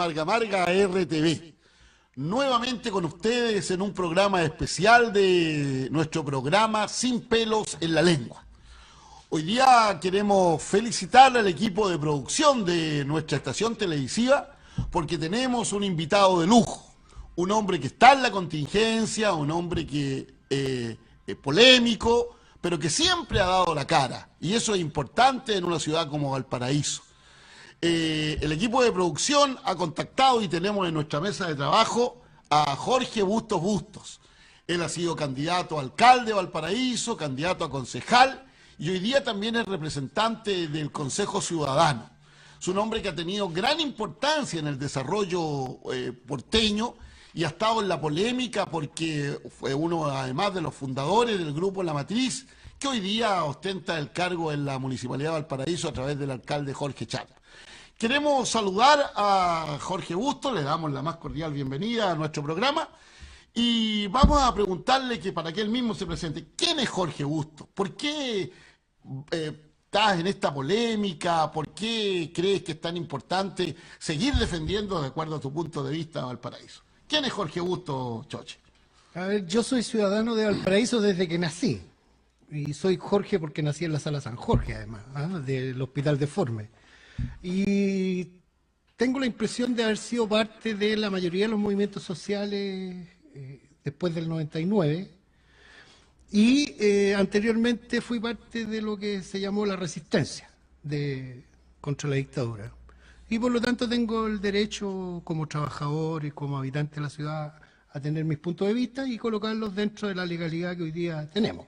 Marga Marga RTV. Nuevamente con ustedes en un programa especial de nuestro programa Sin Pelos en la Lengua. Hoy día queremos felicitar al equipo de producción de nuestra estación televisiva porque tenemos un invitado de lujo, un hombre que está en la contingencia, un hombre que es polémico, pero que siempre ha dado la cara, y eso es importante en una ciudad como Valparaíso. El equipo de producción ha contactado y tenemos en nuestra mesa de trabajo a Jorge Bustos Bustos. Él ha sido candidato a alcalde de Valparaíso, candidato a concejal y hoy día también es representante del Consejo Ciudadano. Es un hombre que ha tenido gran importancia en el desarrollo porteño y ha estado en la polémica porque fue uno, además de los fundadores del grupo La Matriz, que hoy día ostenta el cargo en la Municipalidad de Valparaíso a través del alcalde Jorge Chapa. Queremos saludar a Jorge Bustos, le damos la más cordial bienvenida a nuestro programa y vamos a preguntarle que para que él mismo se presente, ¿quién es Jorge Bustos? ¿Por qué estás en esta polémica? ¿Por qué crees que es tan importante seguir defendiendo, de acuerdo a tu punto de vista, a Valparaíso? ¿Quién es Jorge Bustos, Choche? A ver, yo soy ciudadano de Valparaíso desde que nací. Y soy Jorge porque nací en la Sala San Jorge, además, del Hospital Deforme. Y tengo la impresión de haber sido parte de la mayoría de los movimientos sociales después del 99. Y anteriormente fui parte de lo que se llamó la resistencia contra la dictadura. Y por lo tanto tengo el derecho como trabajador y como habitante de la ciudad a tener mis puntos de vista y colocarlos dentro de la legalidad que hoy día tenemos.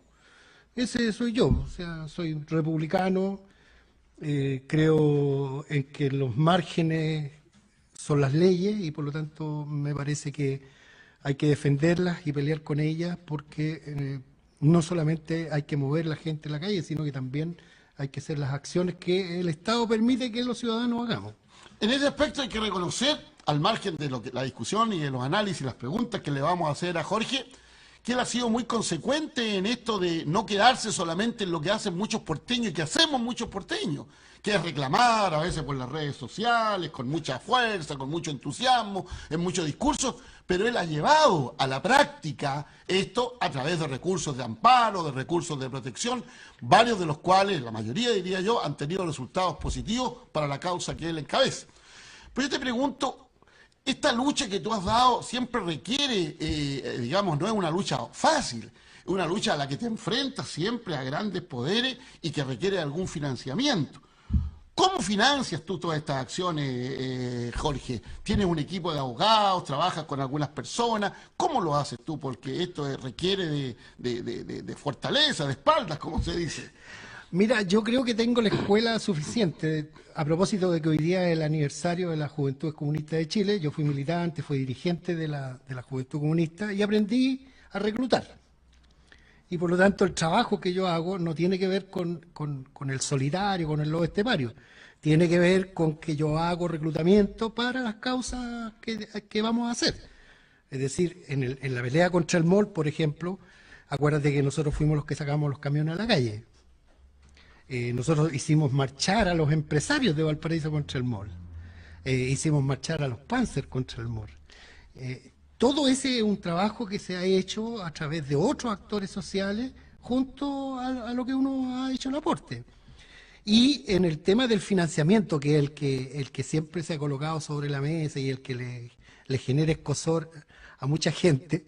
Ese soy yo, o sea, soy republicano, creo en que los márgenes son las leyes y por lo tanto me parece que hay que defenderlas y pelear con ellas porque no solamente hay que mover la gente en la calle, sino que también hay que hacer las acciones que el Estado permite que los ciudadanos hagamos. En ese aspecto hay que reconocer, al margen de la discusión y de los análisis y las preguntas que le vamos a hacer a Jorge, que él ha sido muy consecuente en esto de no quedarse solamente en lo que hacen muchos porteños y que hacemos muchos porteños, que es reclamar a veces por las redes sociales, con mucha fuerza, con mucho entusiasmo, en muchos discursos, pero él ha llevado a la práctica esto a través de recursos de amparo, de recursos de protección, varios de los cuales, la mayoría diría yo, han tenido resultados positivos para la causa que él encabeza. Pero yo te pregunto, esta lucha que tú has dado siempre requiere, digamos, no es una lucha fácil, es una lucha a la que te enfrentas siempre a grandes poderes y que requiere algún financiamiento. ¿Cómo financias tú todas estas acciones, Jorge? ¿Tienes un equipo de abogados? ¿Trabajas con algunas personas? ¿Cómo lo haces tú? Porque esto requiere de fortaleza, de espaldas, como se dice. Mira, yo creo que tengo la escuela suficiente. A propósito de que hoy día es el aniversario de la Juventud Comunista de Chile, yo fui militante, fui dirigente de la Juventud Comunista y aprendí a reclutar. Y por lo tanto el trabajo que yo hago no tiene que ver con el solidario, con el lobo estepario. Tiene que ver con que yo hago reclutamiento para las causas que vamos a hacer. Es decir, en la pelea contra el MOL, por ejemplo, acuérdate que nosotros fuimos los que sacamos los camiones a la calle. Nosotros hicimos marchar a los empresarios de Valparaíso contra el MOL. Hicimos marchar a los Panzer contra el MOL. Todo ese es un trabajo que se ha hecho a través de otros actores sociales junto a lo que uno ha hecho el aporte. Y en el tema del financiamiento, que es el que siempre se ha colocado sobre la mesa y el que le genera escozor a mucha gente,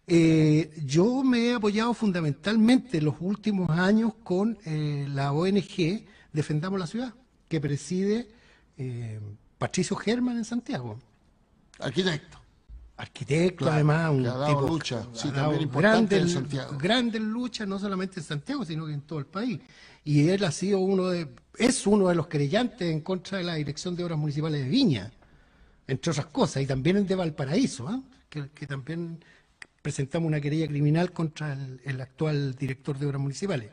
yo me he apoyado fundamentalmente en los últimos años con la ONG Defendamos la Ciudad, que preside Patricio Germán en Santiago. Arquitecto, claro, además, un tipo lucha, sí, también importante en Santiago. Grandes luchas, no solamente en Santiago, sino que en todo el país. Y él ha sido es uno de los querellantes en contra de la Dirección de Obras Municipales de Viña, entre otras cosas, y también el de Valparaíso, que también presentamos una querella criminal contra el actual director de Obras Municipales.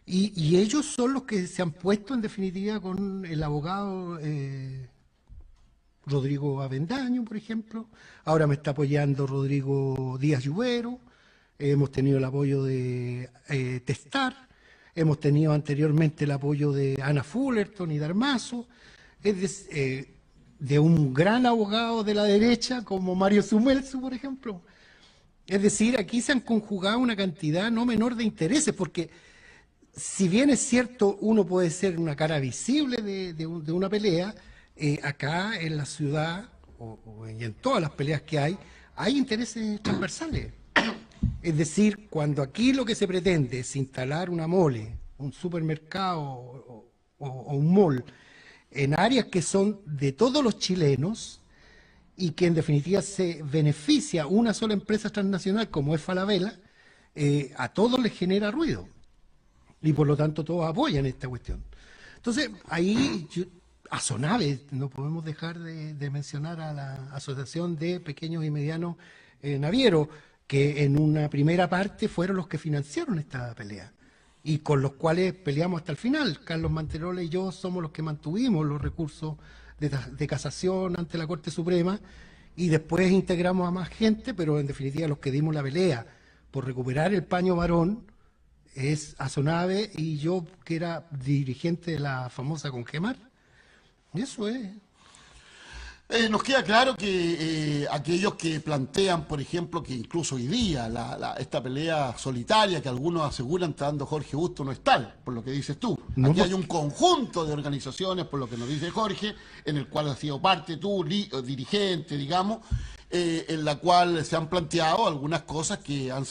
Y ellos son los que se han puesto, en definitiva, con el abogado Rodrigo Avendaño, por ejemplo. Ahora me está apoyando Rodrigo Díaz Lluvero. Hemos tenido el apoyo de Testar. Hemos tenido anteriormente el apoyo de Ana Fullerton y Darmazo. de un gran abogado de la derecha como Mario Sumelzu, por ejemplo. Es decir, aquí se han conjugado una cantidad no menor de intereses, porque si bien es cierto, uno puede ser una cara visible de una pelea, acá en la ciudad y en todas las peleas que hay intereses transversales. Es decir, cuando aquí lo que se pretende es instalar una mole, un supermercado o un mall en áreas que son de todos los chilenos y que en definitiva se beneficia una sola empresa transnacional como es Falabella, a todos les genera ruido. Y por lo tanto todos apoyan esta cuestión. Entonces, ahí a Sonave, no podemos dejar de mencionar a la Asociación de Pequeños y Medianos Navieros, que en una primera parte fueron los que financiaron esta pelea y con los cuales peleamos hasta el final. Carlos Manterola y yo somos los que mantuvimos los recursos de casación ante la Corte Suprema y después integramos a más gente, pero en definitiva los que dimos la pelea por recuperar el paño varón es Asonave y yo, que era dirigente de la famosa Congemar. Eso es. Nos queda claro que aquellos que plantean, por ejemplo, que incluso hoy día esta pelea solitaria que algunos aseguran está dando Jorge Busto no es tal, por lo que dices tú. No, Aquí hay un conjunto de organizaciones, por lo que nos dice Jorge, en el cual has sido parte tú, dirigente, digamos, en la cual se han planteado algunas cosas que han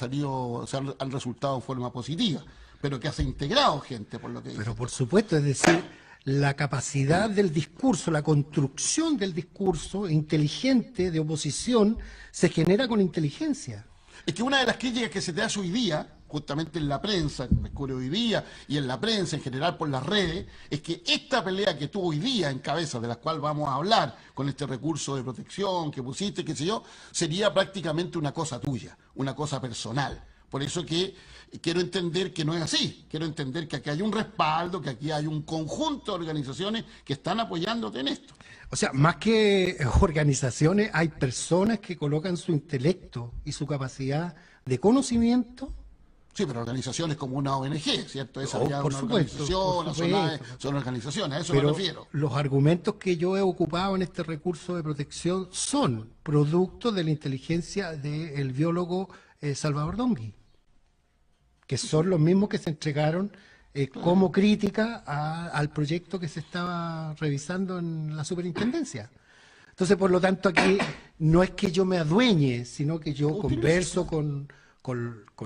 resultado en forma positiva, pero que has integrado gente, por lo que dices. Pero por supuesto, es decir, la capacidad del discurso, la construcción del discurso inteligente de oposición se genera con inteligencia. Es que una de las críticas que se te hace hoy día, justamente en la prensa, que descubre hoy día, y en la prensa en general por las redes, es que esta pelea que tú hoy día encabezas, de la cual vamos a hablar, con este recurso de protección que pusiste, qué sé yo, sería prácticamente una cosa tuya, una cosa personal. Por eso que quiero entender que no es así, quiero entender que aquí hay un respaldo, que aquí hay un conjunto de organizaciones que están apoyándote en esto. O sea, más que organizaciones, hay personas que colocan su intelecto y su capacidad de conocimiento. Sí, pero organizaciones como una ONG, ¿cierto? Esa ya es Por una supuesto, organización, son organizaciones, a eso pero me refiero. los argumentos que yo he ocupado en este recurso de protección son producto de la inteligencia del biólogo Salvador Dongui, que son los mismos que se entregaron como crítica al proyecto que se estaba revisando en la superintendencia. Entonces, por lo tanto, aquí no es que yo me adueñe, sino que yo converso con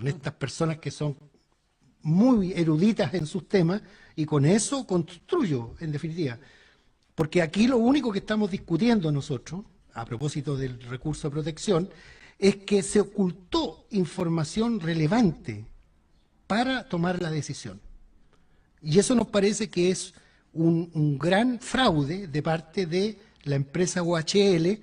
estas personas que son muy eruditas en sus temas y con eso construyo, en definitiva. Porque aquí lo único que estamos discutiendo nosotros, a propósito del recurso de protección, es que se ocultó información relevante para tomar la decisión. Y eso nos parece que es un gran fraude de parte de la empresa OHL,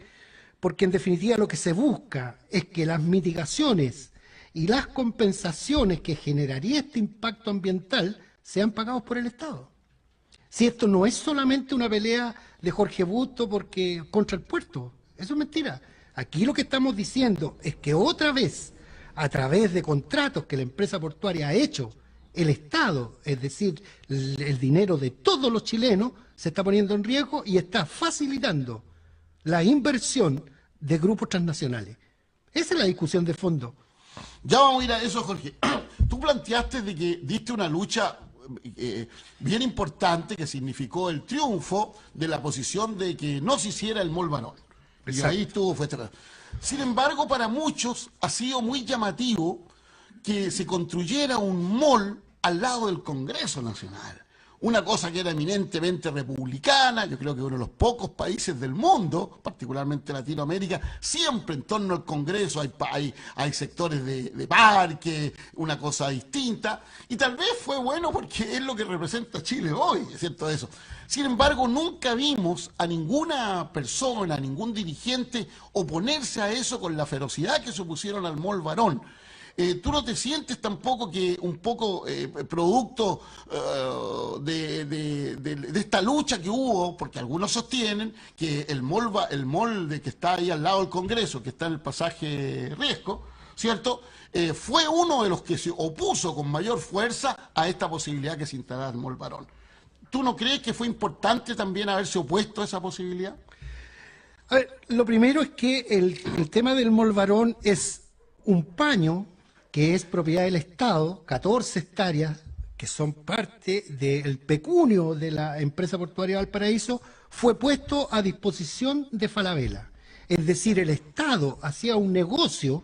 porque en definitiva lo que se busca es que las mitigaciones y las compensaciones que generaría este impacto ambiental sean pagados por el Estado. Si esto no es solamente una pelea de Jorge Busto contra el puerto, eso es mentira. Aquí lo que estamos diciendo es que otra vez, a través de contratos que la empresa portuaria ha hecho, el Estado, es decir, el dinero de todos los chilenos, se está poniendo en riesgo y está facilitando la inversión de grupos transnacionales. Esa es la discusión de fondo. Ya vamos a ir a eso, Jorge. Tú planteaste de que diste una lucha bien importante que significó el triunfo de la posición de que no se hiciera el Mall Barón. Y ahí estuvo, fue atrás. Sin embargo, para muchos ha sido muy llamativo que se construyera un mall al lado del Congreso Nacional. Una cosa que era eminentemente republicana, yo creo que uno de los pocos países del mundo, particularmente Latinoamérica, siempre en torno al Congreso hay sectores de parque, una cosa distinta, y tal vez fue bueno porque es lo que representa Chile hoy, es cierto eso. Sin embargo, nunca vimos a ninguna persona, a ningún dirigente oponerse a eso con la ferocidad que se opusieron al Mall Barón. ¿Tú no te sientes tampoco que un poco producto de esta lucha que hubo, porque algunos sostienen que el mall que está ahí al lado del Congreso, que está en el pasaje Riesco, ¿cierto? Fue uno de los que se opuso con mayor fuerza a esta posibilidad que se instalara el Mall Barón. ¿Tú no crees que fue importante también haberse opuesto a esa posibilidad? A ver, lo primero es que el tema del Molvarón es un paño que es propiedad del Estado, 14 hectáreas, que son parte del pecunio de la empresa portuaria Valparaíso, fue puesto a disposición de Falabella. Es decir, el Estado hacía un negocio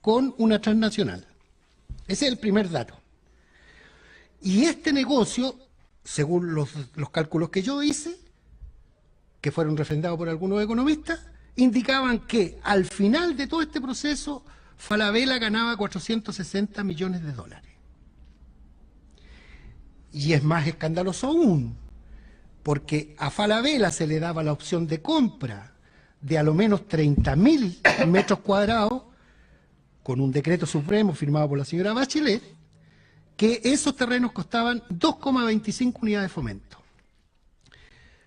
con una transnacional. Ese es el primer dato. Y este negocio, según los cálculos que yo hice, que fueron refrendados por algunos economistas, indicaban que al final de todo este proceso, Falabella ganaba 460 millones de dólares. Y es más escandaloso aún, porque a Falabella se le daba la opción de compra de a lo menos 30.000 metros cuadrados, con un decreto supremo firmado por la señora Bachelet, que esos terrenos costaban 2,25 unidades de fomento.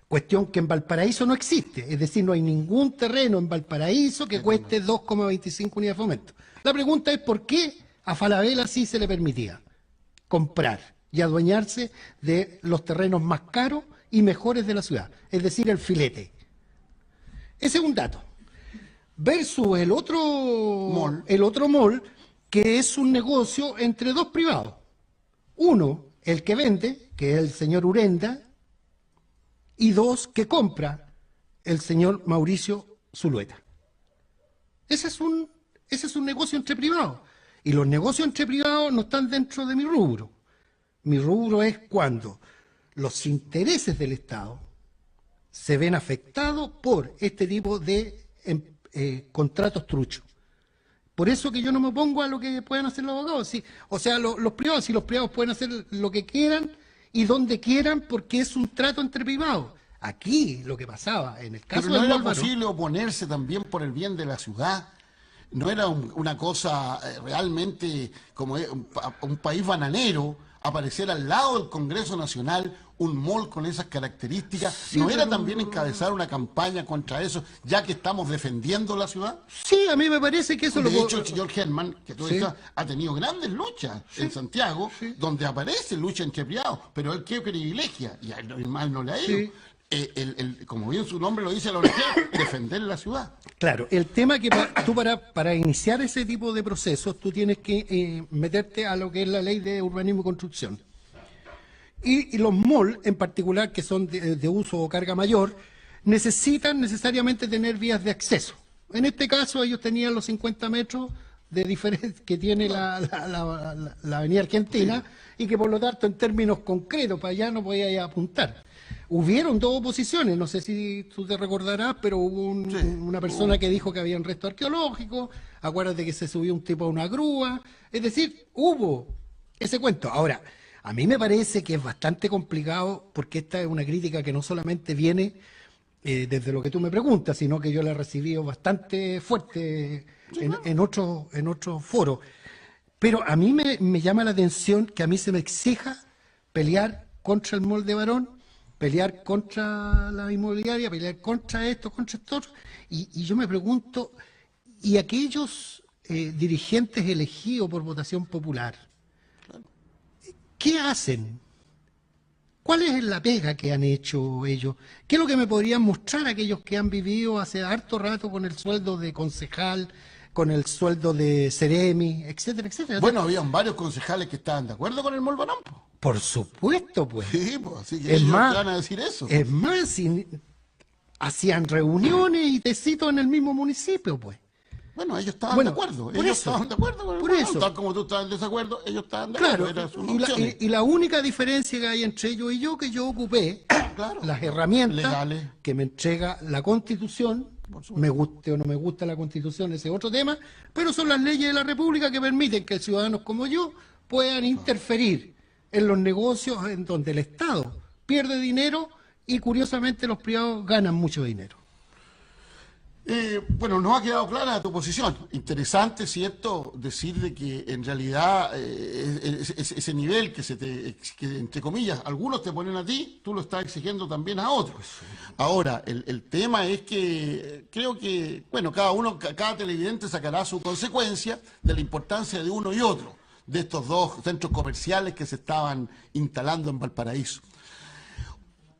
Cuestión que en Valparaíso no existe, es decir, no hay ningún terreno en Valparaíso que cueste 2,25 unidades de fomento. La pregunta es por qué a Falabella sí se le permitía comprar y adueñarse de los terrenos más caros y mejores de la ciudad, es decir, el filete. Ese es un dato. Versus el otro mall, que es un negocio entre dos privados. Uno, el que vende, que es el señor Urenda, y dos, que compra, el señor Mauricio Zulueta. Ese es un negocio entre privados. Y los negocios entre privados no están dentro de mi rubro. Mi rubro es cuando los intereses del Estado se ven afectados por este tipo de contratos truchos. Por eso que yo no me opongo a lo que puedan hacer los abogados. Sí, o sea, los privados, si los privados pueden hacer lo que quieran y donde quieran, porque es un trato entre privados. Aquí lo que pasaba en el caso Pero no del era Álvaro, posible oponerse también por el bien de la ciudad. No era una cosa realmente como un país bananero aparecer al lado del Congreso Nacional un mall con esas características. Sí, ¿No era pero también encabezar una campaña contra eso, ya que estamos defendiendo la ciudad? sí, a mí me parece que eso De lo hecho, el señor Germán, que tú Sí. decías, ha tenido grandes luchas en Santiago, donde aparece lucha entre privados, pero él qué privilegia, y a él mal no le ha ido. Sí. Como bien su nombre lo dice la ONG, defender la ciudad. Claro, el tema que tú para iniciar ese tipo de procesos, tú tienes que meterte a lo que es la ley de urbanismo y construcción. Y los malls, en particular, que son de uso o carga mayor, necesitan necesariamente tener vías de acceso. En este caso, ellos tenían los 50 metros de diferencia que tiene la Avenida Argentina y que, por lo tanto, en términos concretos, para allá no podía apuntar. Hubieron dos oposiciones, no sé si tú te recordarás, pero hubo una persona que dijo que había un resto arqueológico, acuérdate que se subió un tipo a una grúa, es decir, hubo ese cuento. Ahora, a mí me parece que es bastante complicado, porque esta es una crítica que no solamente viene desde lo que tú me preguntas, sino que yo la he recibido bastante fuerte en otros foros. Pero a mí me llama la atención que a mí se me exija pelear contra el mall de Barón, pelear contra la inmobiliaria, pelear contra esto, contra esto, y yo me pregunto, ¿y aquellos dirigentes elegidos por votación popular, qué hacen? ¿Cuál es la pega que han hecho ellos? ¿Qué es lo que me podrían mostrar aquellos que han vivido hace harto rato con el sueldo de concejal, con el sueldo de Ceremi, etcétera, etcétera? Bueno, habían varios concejales que estaban de acuerdo con el mall Barón, po. Por supuesto, pues. Sí, pues, así que Es ellos más, van a decir eso. Es más, hacían reuniones y tecitos en el mismo municipio, pues. Bueno, ellos estaban Bueno, de acuerdo. por Ellos eso. estaban de acuerdo con el Por mall Barón. eso. Tal como tú estabas en desacuerdo, ellos estaban de Claro, acuerdo. Era su y opción. la única diferencia que hay entre ellos y yo, que yo ocupé Claro. las herramientas Legales. que me entrega la Constitución, me guste o no me gusta la Constitución, ese es otro tema, pero son las leyes de la República que permiten que ciudadanos como yo puedan interferir en los negocios en donde el Estado pierde dinero y curiosamente los privados ganan mucho dinero. Bueno, nos ha quedado clara tu posición. Interesante, ¿cierto? Decir de que en realidad ese nivel que entre comillas, algunos te ponen a ti, tú lo estás exigiendo también a otros. Ahora, el tema es que creo que, bueno, cada televidente sacará su consecuencia de la importancia de uno y otro, de estos dos centros comerciales que se estaban instalando en Valparaíso.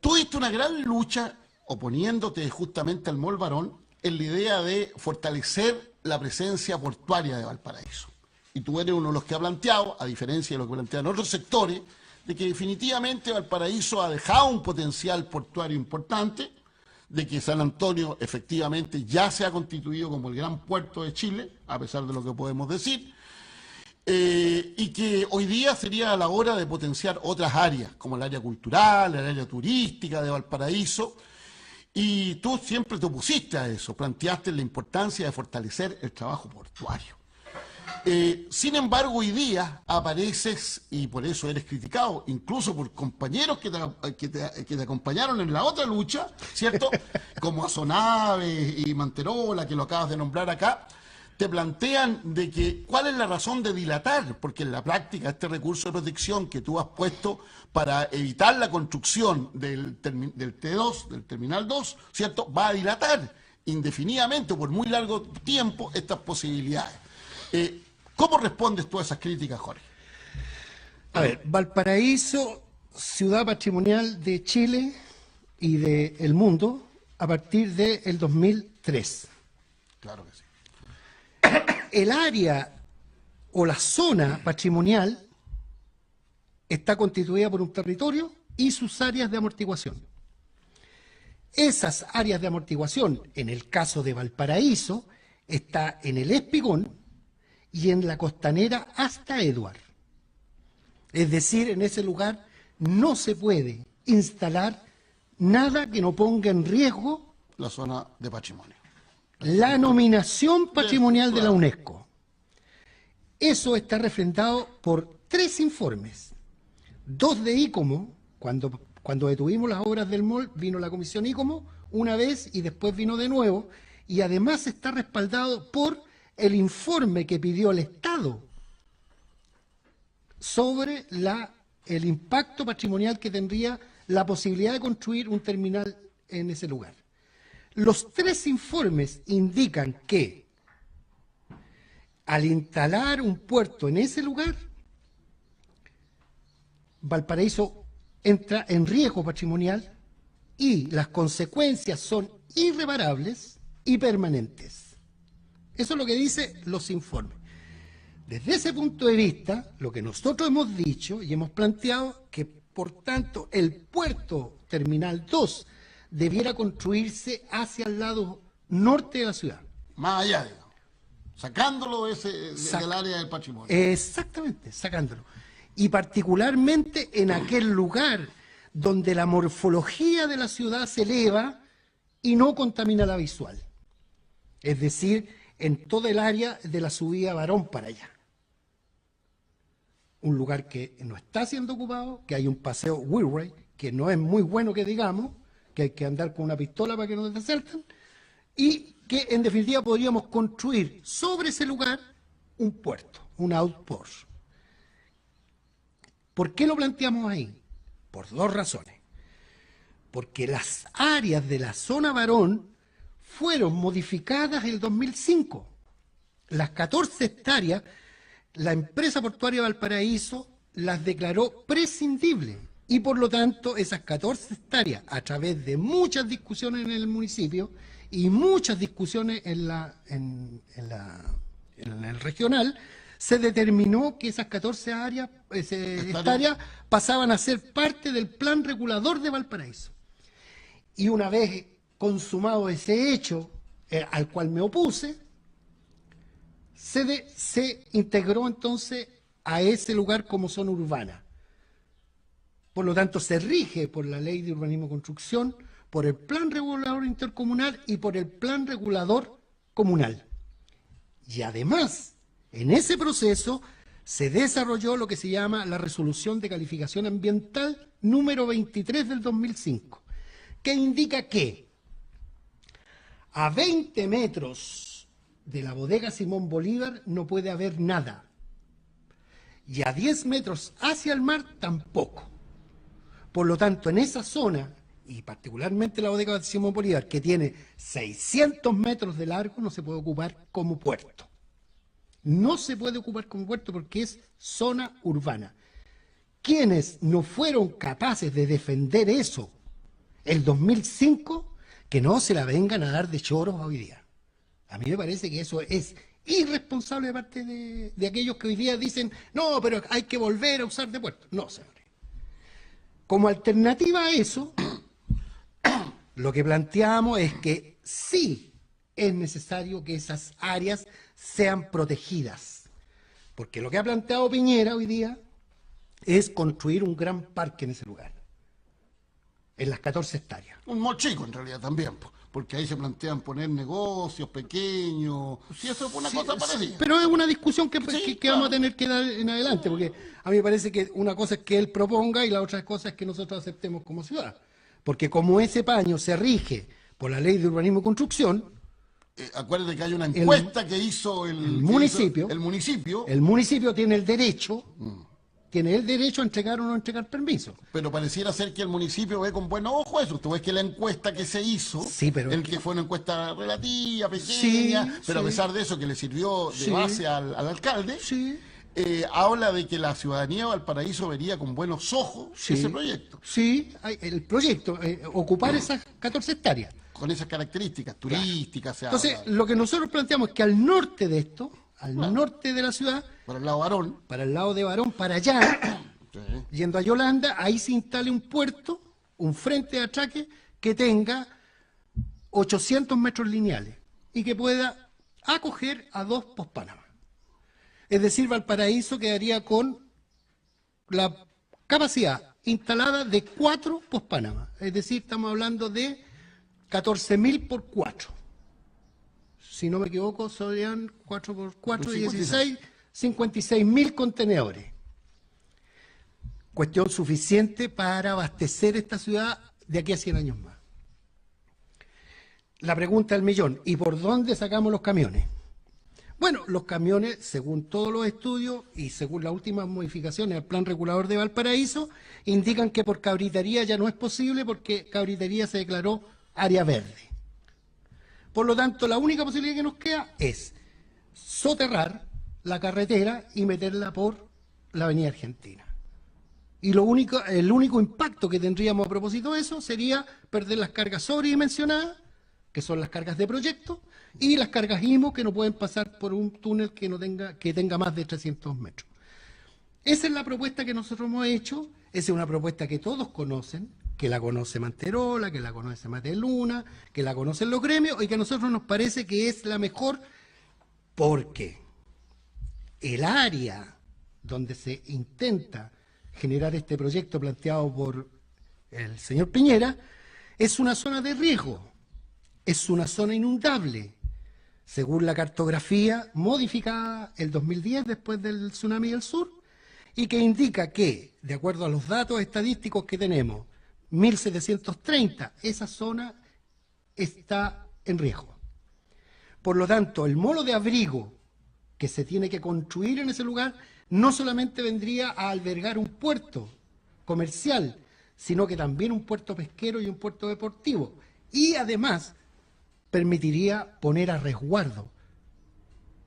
Tú diste una gran lucha oponiéndote justamente al mall Barón en la idea de fortalecer la presencia portuaria de Valparaíso. Y tú eres uno de los que ha planteado, a diferencia de lo que plantean otros sectores, de que definitivamente Valparaíso ha dejado un potencial portuario importante, de que San Antonio efectivamente ya se ha constituido como el gran puerto de Chile, a pesar de lo que podemos decir, y que hoy día sería la hora de potenciar otras áreas, como el área cultural, el área turística de Valparaíso, y tú siempre te opusiste a eso, planteaste la importancia de fortalecer el trabajo portuario. Sin embargo, hoy día apareces, y por eso eres criticado, incluso por compañeros que te acompañaron en la otra lucha, ¿cierto? Como Azonave y Manterola, que lo acabas de nombrar acá, te plantean de que cuál es la razón de dilatar, porque en la práctica este recurso de protección que tú has puesto para evitar la construcción del T2, del Terminal 2, ¿cierto? Va a dilatar indefinidamente o por muy largo tiempo estas posibilidades. ¿Cómo respondes tú a esas críticas, Jorge? A ver, Valparaíso, ciudad patrimonial de Chile y del mundo a partir del 2003. Claro que sí. El área o la zona patrimonial está constituida por un territorio y sus áreas de amortiguación. Esas áreas de amortiguación, en el caso de Valparaíso, está en el Espigón y en la costanera hasta Eduard. Es decir, en ese lugar no se puede instalar nada que no ponga en riesgo la zona de patrimonio. La nominación patrimonial de la UNESCO. Eso está refrendado por 3 informes. 2 de ICOMO, cuando detuvimos las obras del MOL, vino la comisión ICOMO una vez y después vino de nuevo, y además está respaldado por el informe que pidió el Estado sobre el impacto patrimonial que tendría la posibilidad de construir un terminal en ese lugar. Los 3 informes indican que al instalar un puerto en ese lugar, Valparaíso entra en riesgo patrimonial y las consecuencias son irreparables y permanentes. Eso es lo que dicen los informes. Desde ese punto de vista, lo que nosotros hemos dicho y hemos planteado que, por tanto, el puerto Terminal 2 debiera construirse hacia el lado norte de la ciudad. Más allá, digamos. Sacándolo del área del patrimonio. Exactamente, sacándolo. Y particularmente en aquel lugar donde la morfología de la ciudad se eleva y no contamina la visual. Es decir, en toda el área de la subida Barón para allá. Un lugar que no está siendo ocupado, que hay un paseo Wheelwright, que no es muy bueno que digamos, que hay que andar con una pistola para que no te asalten, y que en definitiva podríamos construir sobre ese lugar un puerto, un outpost. ¿Por qué lo planteamos ahí? Por 2 razones. Porque las áreas de la zona Barón fueron modificadas en el 2005. Las 14 hectáreas, la empresa portuaria de Valparaíso las declaró prescindibles. Y por lo tanto, esas 14 hectáreas, a través de muchas discusiones en el municipio y muchas discusiones en el regional, se determinó que esas 14 hectáreas pasaban a ser parte del plan regulador de Valparaíso. Y una vez consumado ese hecho, al cual me opuse, se integró entonces a ese lugar como zona urbana. Por lo tanto, se rige por la Ley de Urbanismo y Construcción, por el Plan Regulador Intercomunal y por el Plan Regulador Comunal. Y además, en ese proceso se desarrolló lo que se llama la Resolución de Calificación Ambiental número 23 del 2005, que indica que a 20 metros de la bodega Simón Bolívar no puede haber nada. Y a 10 metros hacia el mar tampoco. Por lo tanto, en esa zona, y particularmente la bodega Simón Bolívar, que tiene 600 metros de largo, no se puede ocupar como puerto. No se puede ocupar como puerto porque es zona urbana. Quienes no fueron capaces de defender eso el 2005, que no se la vengan a dar de choros hoy día. A mí me parece que eso es irresponsable de parte de aquellos que hoy día dicen, no, pero hay que volver a usar de puerto. No, señores. Como alternativa a eso, lo que planteamos es que sí es necesario que esas áreas sean protegidas. Porque lo que ha planteado Piñera hoy día es construir un gran parque en ese lugar, en las 14 hectáreas. Un mochico en realidad también, porque ahí se plantean poner negocios pequeños. Si eso fue una cosa parecida. Pero es una discusión que Claro. vamos a tener que dar en adelante, porque a mí me parece que una cosa es que él proponga y la otra cosa es que nosotros aceptemos como ciudad. Porque como ese paño se rige por la ley de urbanismo y construcción, Acuérdate que hay una encuesta que hizo el municipio. El municipio, el municipio tiene el derecho a entregar o no entregar permiso. pero pareciera ser que el municipio ve con buenos ojos eso. Tú ves que la encuesta que se hizo, Sí, pero que fue una encuesta relativa, pequeña, Sí, pero sí. a pesar de eso que le sirvió de Sí. base al alcalde, Sí, habla de que la ciudadanía de Valparaíso vería con buenos ojos sí. ese proyecto, Sí, el proyecto, ocupar esas 14 hectáreas. con esas características turísticas. Se Entonces, habla, lo que nosotros planteamos es que al norte de esto, al norte de la ciudad, por el lado varón. para el lado de Barón, para allá, Sí. yendo a Yolanda, ahí se instale un puerto, un frente de atraque que tenga 800 metros lineales y que pueda acoger a 2 Postpanamá. Es decir, Valparaíso quedaría con la capacidad instalada de 4 Postpanamá. Es decir, estamos hablando de 14.000 por 4. Si no me equivoco, serían 4 por 4, 16, 56.000 contenedores. Cuestión suficiente para abastecer esta ciudad de aquí a 100 años más. La pregunta del millón, ¿y por dónde sacamos los camiones? Bueno, los camiones, según todos los estudios y según las últimas modificaciones al plan regulador de Valparaíso, indican que por Cabritería ya no es posible porque Cabritería se declaró área verde. Por lo tanto, la única posibilidad que nos queda es soterrar la carretera y meterla por la avenida Argentina. Y el único impacto que tendríamos a propósito de eso sería perder las cargas sobredimensionadas, que son las cargas de proyecto, y las cargas IMO que no pueden pasar por un túnel que tenga más de 300 metros. Esa es la propuesta que nosotros hemos hecho, esa es una propuesta que todos conocen, que la conoce Manterola, que la conoce Mateluna, que la conocen los gremios y que a nosotros nos parece que es la mejor porque el área donde se intenta generar este proyecto planteado por el señor Piñera es una zona de riesgo, es una zona inundable, según la cartografía modificada el 2010 después del tsunami del sur, y que indica que, de acuerdo a los datos estadísticos que tenemos, 1730, esa zona está en riesgo. Por lo tanto, el molo de abrigo que se tiene que construir en ese lugar no solamente vendría a albergar un puerto comercial, sino que también un puerto pesquero y un puerto deportivo. Y además permitiría poner a resguardo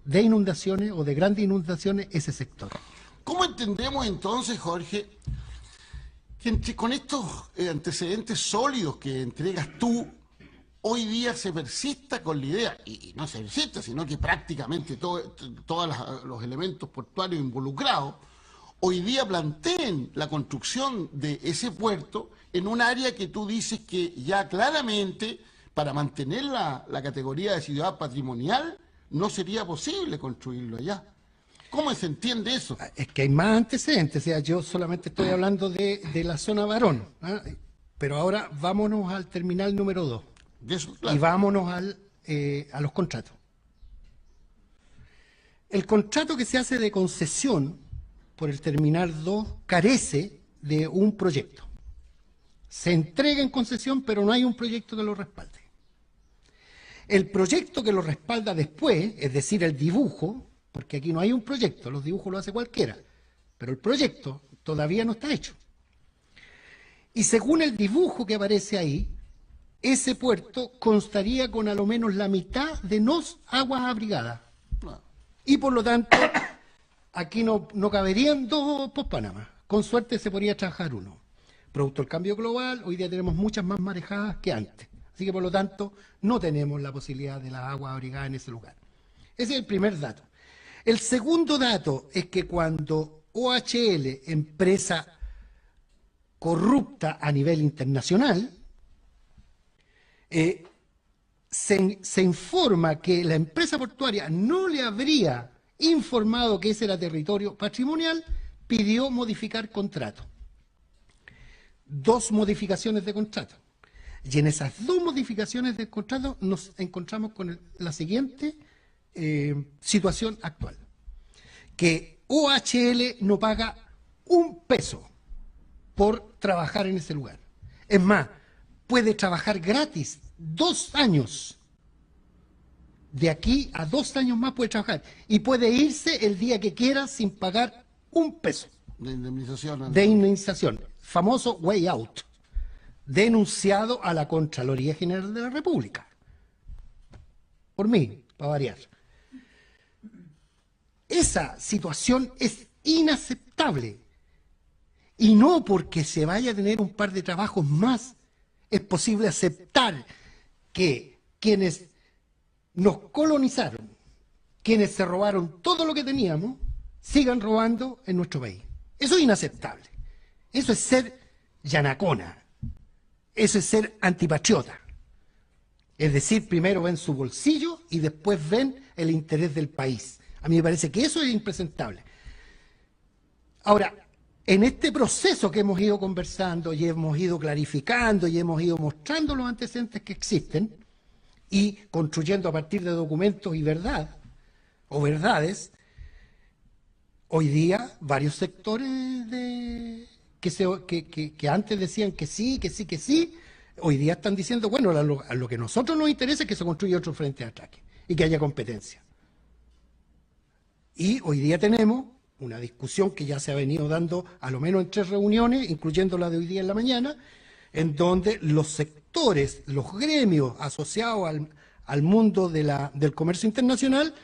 de inundaciones o de grandes inundaciones ese sector. ¿Cómo entendemos entonces, Jorge, que con estos antecedentes sólidos que entregas tú, hoy día se persista con la idea, y no se persista, sino que prácticamente todos los elementos portuarios involucrados, hoy día planteen la construcción de ese puerto en un área que tú dices que ya claramente, para mantener la categoría de ciudad patrimonial, no sería posible construirlo allá? ¿Cómo se entiende eso? Es que hay más antecedentes, o sea, yo solamente estoy hablando de la zona Barón, ¿ah? Pero ahora vámonos al terminal número 2 De eso, y claro. vámonos a los contratos. El contrato que se hace de concesión por el terminal 2 carece de un proyecto. Se entrega en concesión, pero no hay un proyecto que lo respalde. El proyecto que lo respalda después, es decir, el dibujo, porque aquí no hay un proyecto, los dibujos lo hace cualquiera, pero el proyecto todavía no está hecho. Y según el dibujo que aparece ahí, ese puerto constaría con a lo menos la mitad de NOS aguas abrigadas. Claro. Y por lo tanto, aquí no caberían 2 Postpanamá. Con suerte se podría trabajar uno. Producto del cambio global, hoy día tenemos muchas más marejadas que antes. Así que por lo tanto no tenemos la posibilidad de las aguas abrigadas en ese lugar. Ese es el primer dato. El segundo dato es que cuando OHL, empresa corrupta a nivel internacional, se informa que la empresa portuaria no le habría informado que ese era territorio patrimonial, pidió modificar contrato. 2 modificaciones de contrato. Y en esas 2 modificaciones de contrato nos encontramos con la siguiente situación actual. Que OHL no paga un peso por trabajar en ese lugar. Es más, puede trabajar gratis 2 años. De aquí a 2 años más puede trabajar. Y puede irse el día que quiera sin pagar un peso. De indemnización. De indemnización. Famoso way out. Denunciado a la Contraloría General de la República. Por mí, para variar. Esa situación es inaceptable. Y no porque se vaya a tener un par de trabajos más, es posible aceptar que quienes nos colonizaron, quienes se robaron todo lo que teníamos, sigan robando en nuestro país. Eso es inaceptable. Eso es ser yanacona. Eso es ser antipatriota. Es decir, primero ven su bolsillo y después ven el interés del país. A mí me parece que eso es impresentable. Ahora, en este proceso que hemos ido conversando y hemos ido clarificando y hemos ido mostrando los antecedentes que existen y construyendo a partir de documentos y verdad o verdades, hoy día varios sectores que antes decían que sí, hoy día están diciendo, bueno, a lo que a nosotros nos interesa es que se construya otro frente de ataque y que haya competencia. Y hoy día tenemos una discusión que ya se ha venido dando a lo menos en 3 reuniones, incluyendo la de hoy día en la mañana, en donde los sectores, los gremios asociados al mundo del comercio internacional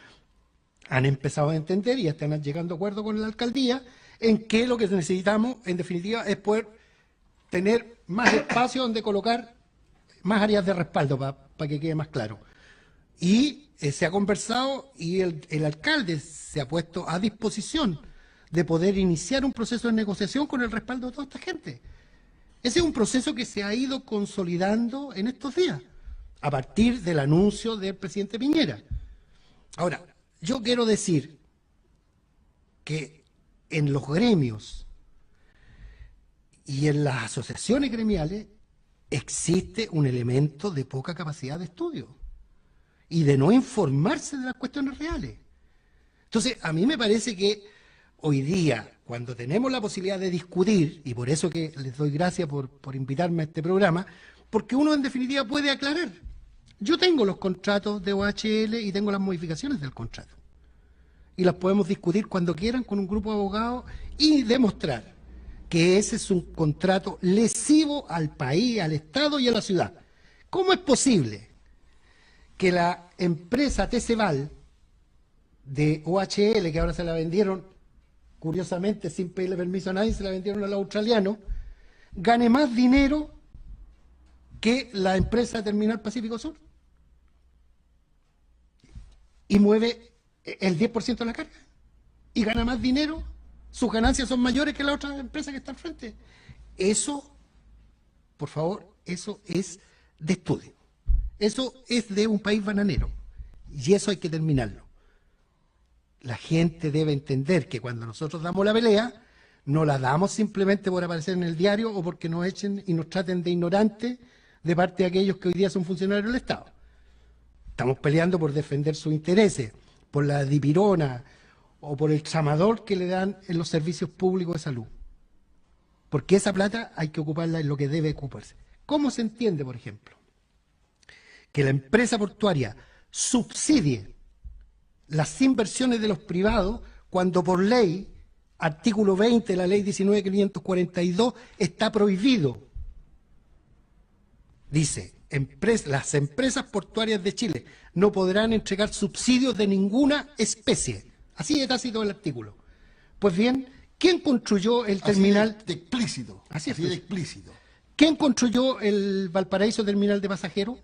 han empezado a entender y están llegando a acuerdo con la alcaldía en que lo que necesitamos, en definitiva, es poder tener más espacio donde colocar más áreas de respaldo, para que quede más claro. Y se ha conversado y el alcalde se ha puesto a disposición de poder iniciar un proceso de negociación con el respaldo de toda esta gente. Ese es un proceso que se ha ido consolidando en estos días, a partir del anuncio del presidente Piñera. Ahora, yo quiero decir que en los gremios y en las asociaciones gremiales existe un elemento de poca capacidad de estudio y de no informarse de las cuestiones reales. Entonces, a mí me parece que hoy día, cuando tenemos la posibilidad de discutir, y por eso que les doy gracias por invitarme a este programa, porque uno en definitiva puede aclarar. Yo tengo los contratos de OHL y tengo las modificaciones del contrato. Y las podemos discutir cuando quieran con un grupo de abogados y demostrar que ese es un contrato lesivo al país, al Estado y a la ciudad. ¿Cómo es posible que la empresa Teceval de OHL, que ahora se la vendieron, curiosamente, sin pedirle permiso a nadie, se la vendieron a los australianos, gane más dinero que la empresa Terminal Pacífico Sur? Y mueve el 10% de la carga. Y gana más dinero, sus ganancias son mayores que la otra empresa que está al frente. Eso, por favor, eso es de estudio. Eso es de un país bananero. Y eso hay que terminarlo. La gente debe entender que cuando nosotros damos la pelea, no la damos simplemente por aparecer en el diario o porque nos echen y nos traten de ignorantes de parte de aquellos que hoy día son funcionarios del Estado. Estamos peleando por defender sus intereses, por la dipirona o por el tramador que le dan en los servicios públicos de salud. Porque esa plata hay que ocuparla en lo que debe ocuparse. ¿Cómo se entiende, por ejemplo, que la empresa portuaria subsidie las inversiones de los privados cuando por ley, artículo 20 de la ley 19.542, está prohibido? Dice, las empresas portuarias de Chile no podrán entregar subsidios de ninguna especie. Así de tácito el artículo. Pues bien, ¿quién construyó el terminal? Así de explícito. Así es. De explícito. ¿Quién construyó el Valparaíso Terminal de Pasajeros?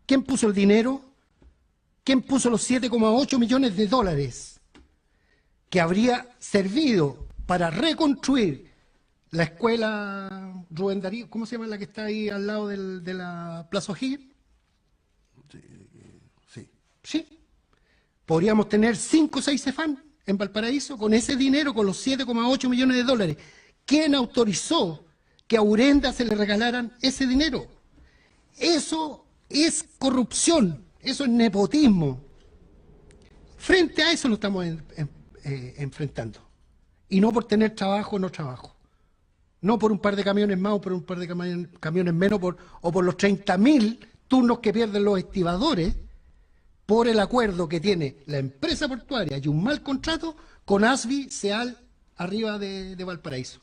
¿Quién puso el dinero? ¿Quién puso los 7,8 millones de dólares que habría servido para reconstruir la escuela Rubén Darío? ¿Cómo se llama la que está ahí al lado de la Plaza O'Higgins? Sí. Sí. Podríamos tener 5 o 6 Cefam en Valparaíso con ese dinero, con los 7,8 millones de dólares. ¿Quién autorizó que a Urenda se le regalaran ese dinero? Eso es corrupción, eso es nepotismo. Frente a eso lo estamos enfrentando. Y no por tener trabajo o no trabajo. No por un par de camiones más o por un par de camiones menos o por los 30.000 turnos que pierden los estibadores por el acuerdo que tiene la empresa portuaria y un mal contrato con Asby Seal arriba de Valparaíso.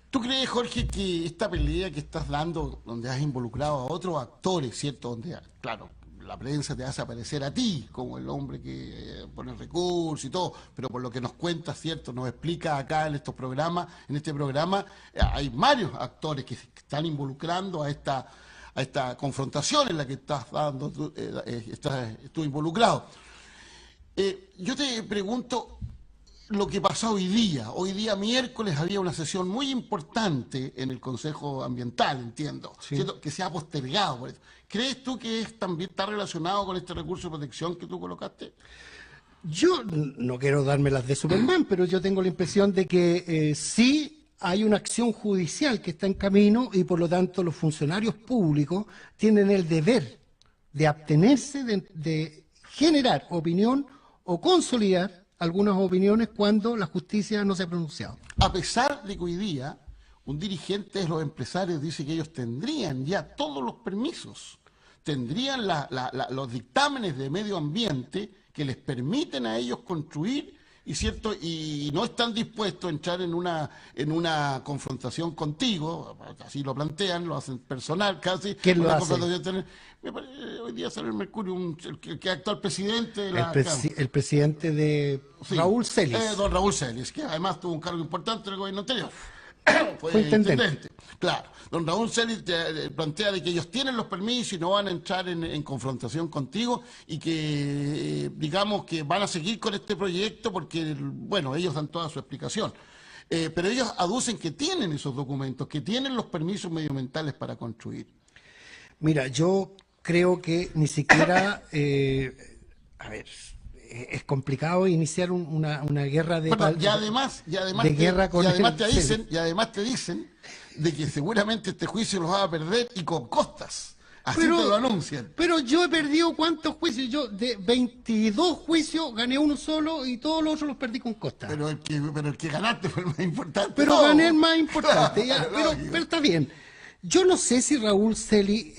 ¿Tú crees, Jorge, que esta pelea que estás dando, donde has involucrado a otros actores, ¿cierto? Donde, claro, la prensa te hace aparecer a ti como el hombre que pone recursos y todo, pero por lo que nos cuentas, ¿cierto? Nos explica acá en estos programas, en este programa, hay varios actores que están involucrando a esta confrontación en la que estás dando, tú involucrado. Yo te pregunto lo que pasó hoy día miércoles había una sesión muy importante en el Consejo Ambiental, entiendo, Sí. ¿cierto? Que se ha postergado por eso. ¿Crees tú que también está relacionado con este recurso de protección que tú colocaste? Yo no quiero darme las de Superman, pero yo tengo la impresión de que sí hay una acción judicial que está en camino y por lo tanto los funcionarios públicos tienen el deber de abstenerse de generar opinión o consolidar algunas opiniones cuando la justicia no se ha pronunciado. A pesar de que hoy día un dirigente de los empresarios dice que ellos tendrían ya todos los permisos, tendrían los dictámenes de medio ambiente que les permiten a ellos construir y no están dispuestos a entrar en una confrontación contigo, así lo plantean, lo hacen personal casi. ¿Quién lo una hace? confrontación. Hoy día sale el Mercurio, el que es actual presidente de la... El presidente de Sí, Raúl Celis. don Raúl Celis, que además tuvo un cargo importante en el gobierno anterior. Fue intendente. Claro, don Raúl Celis plantea de que ellos tienen los permisos y no van a entrar en confrontación contigo y que, digamos, que van a seguir con este proyecto porque, bueno, ellos dan toda su explicación. Pero ellos aducen que tienen esos documentos, que tienen los permisos medioambientales para construir. Mira, yo creo que ni siquiera, a ver, es complicado iniciar una guerra de... Perdón, y además te dicen de que seguramente este juicio los va a perder y con costas. Así te lo anuncian. Pero yo he perdido ¿cuántos juicios? Yo de 22 juicios gané uno solo y todos los otros los perdí con costas. Pero el que ganaste fue el más importante. Pero no. gané el más importante. Ya, Claro, pero está bien. Yo no sé si Raúl Celis,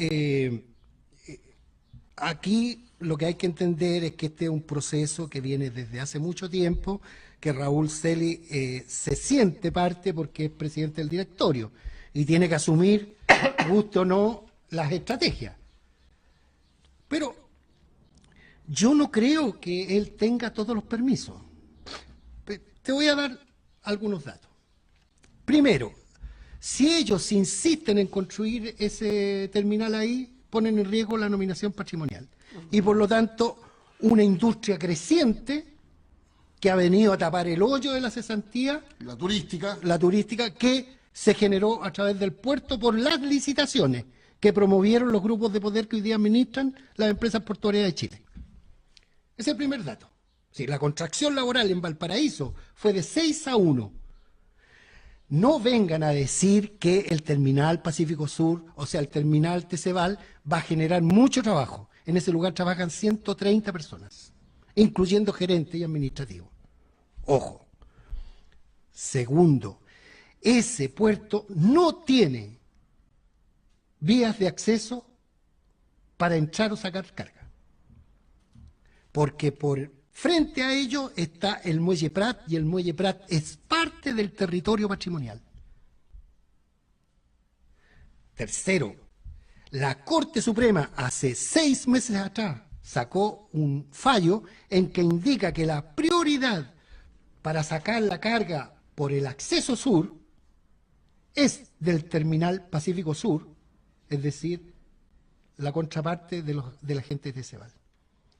aquí lo que hay que entender es que este es un proceso que viene desde hace mucho tiempo, que Raúl Celis se siente parte porque es presidente del directorio y tiene que asumir, guste o no, las estrategias. Pero yo no creo que él tenga todos los permisos. Te voy a dar algunos datos. Primero, si ellos insisten en construir ese terminal ahí, ponen en riesgo la nominación patrimonial. Y por lo tanto, una industria creciente que ha venido a tapar el hoyo de la cesantía, la turística, que se generó a través del puerto por las licitaciones que promovieron los grupos de poder que hoy día administran las empresas portuarias de Chile. Ese es el primer dato. Sí, la contracción laboral en Valparaíso fue de 6-1. No vengan a decir que el terminal Pacífico Sur, o sea, el terminal Teceval, va a generar mucho trabajo. En ese lugar trabajan 130 personas, incluyendo gerentes y administrativos. Ojo. Segundo, ese puerto no tiene vías de acceso para entrar o sacar carga. Porque frente a ello está el Muelle Prat y el Muelle Prat es parte del territorio patrimonial. Tercero, la Corte Suprema hace 6 meses atrás sacó un fallo en que indica que la prioridad para sacar la carga por el acceso sur es del terminal Pacífico Sur, es decir, la contraparte de la gente de Cebal.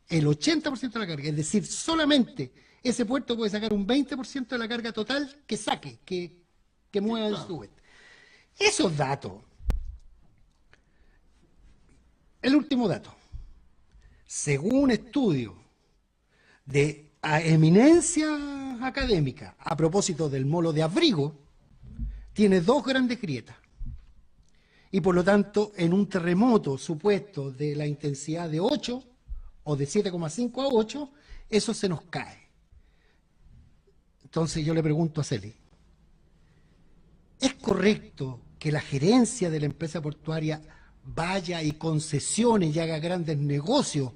El 80% de la carga, es decir, solamente ese puerto puede sacar un 20% de la carga total que saque, que mueva en su web. Esos datos, el último dato, según un estudio de eminencia académica a propósito del molo de Abrigo, tiene 2 grandes grietas. Y por lo tanto, en un terremoto supuesto de la intensidad de 8 o de 7,5 a 8, eso se nos cae. Entonces yo le pregunto a Celi, ¿es correcto que la gerencia de la empresa portuaria vaya y concesione y haga grandes negocios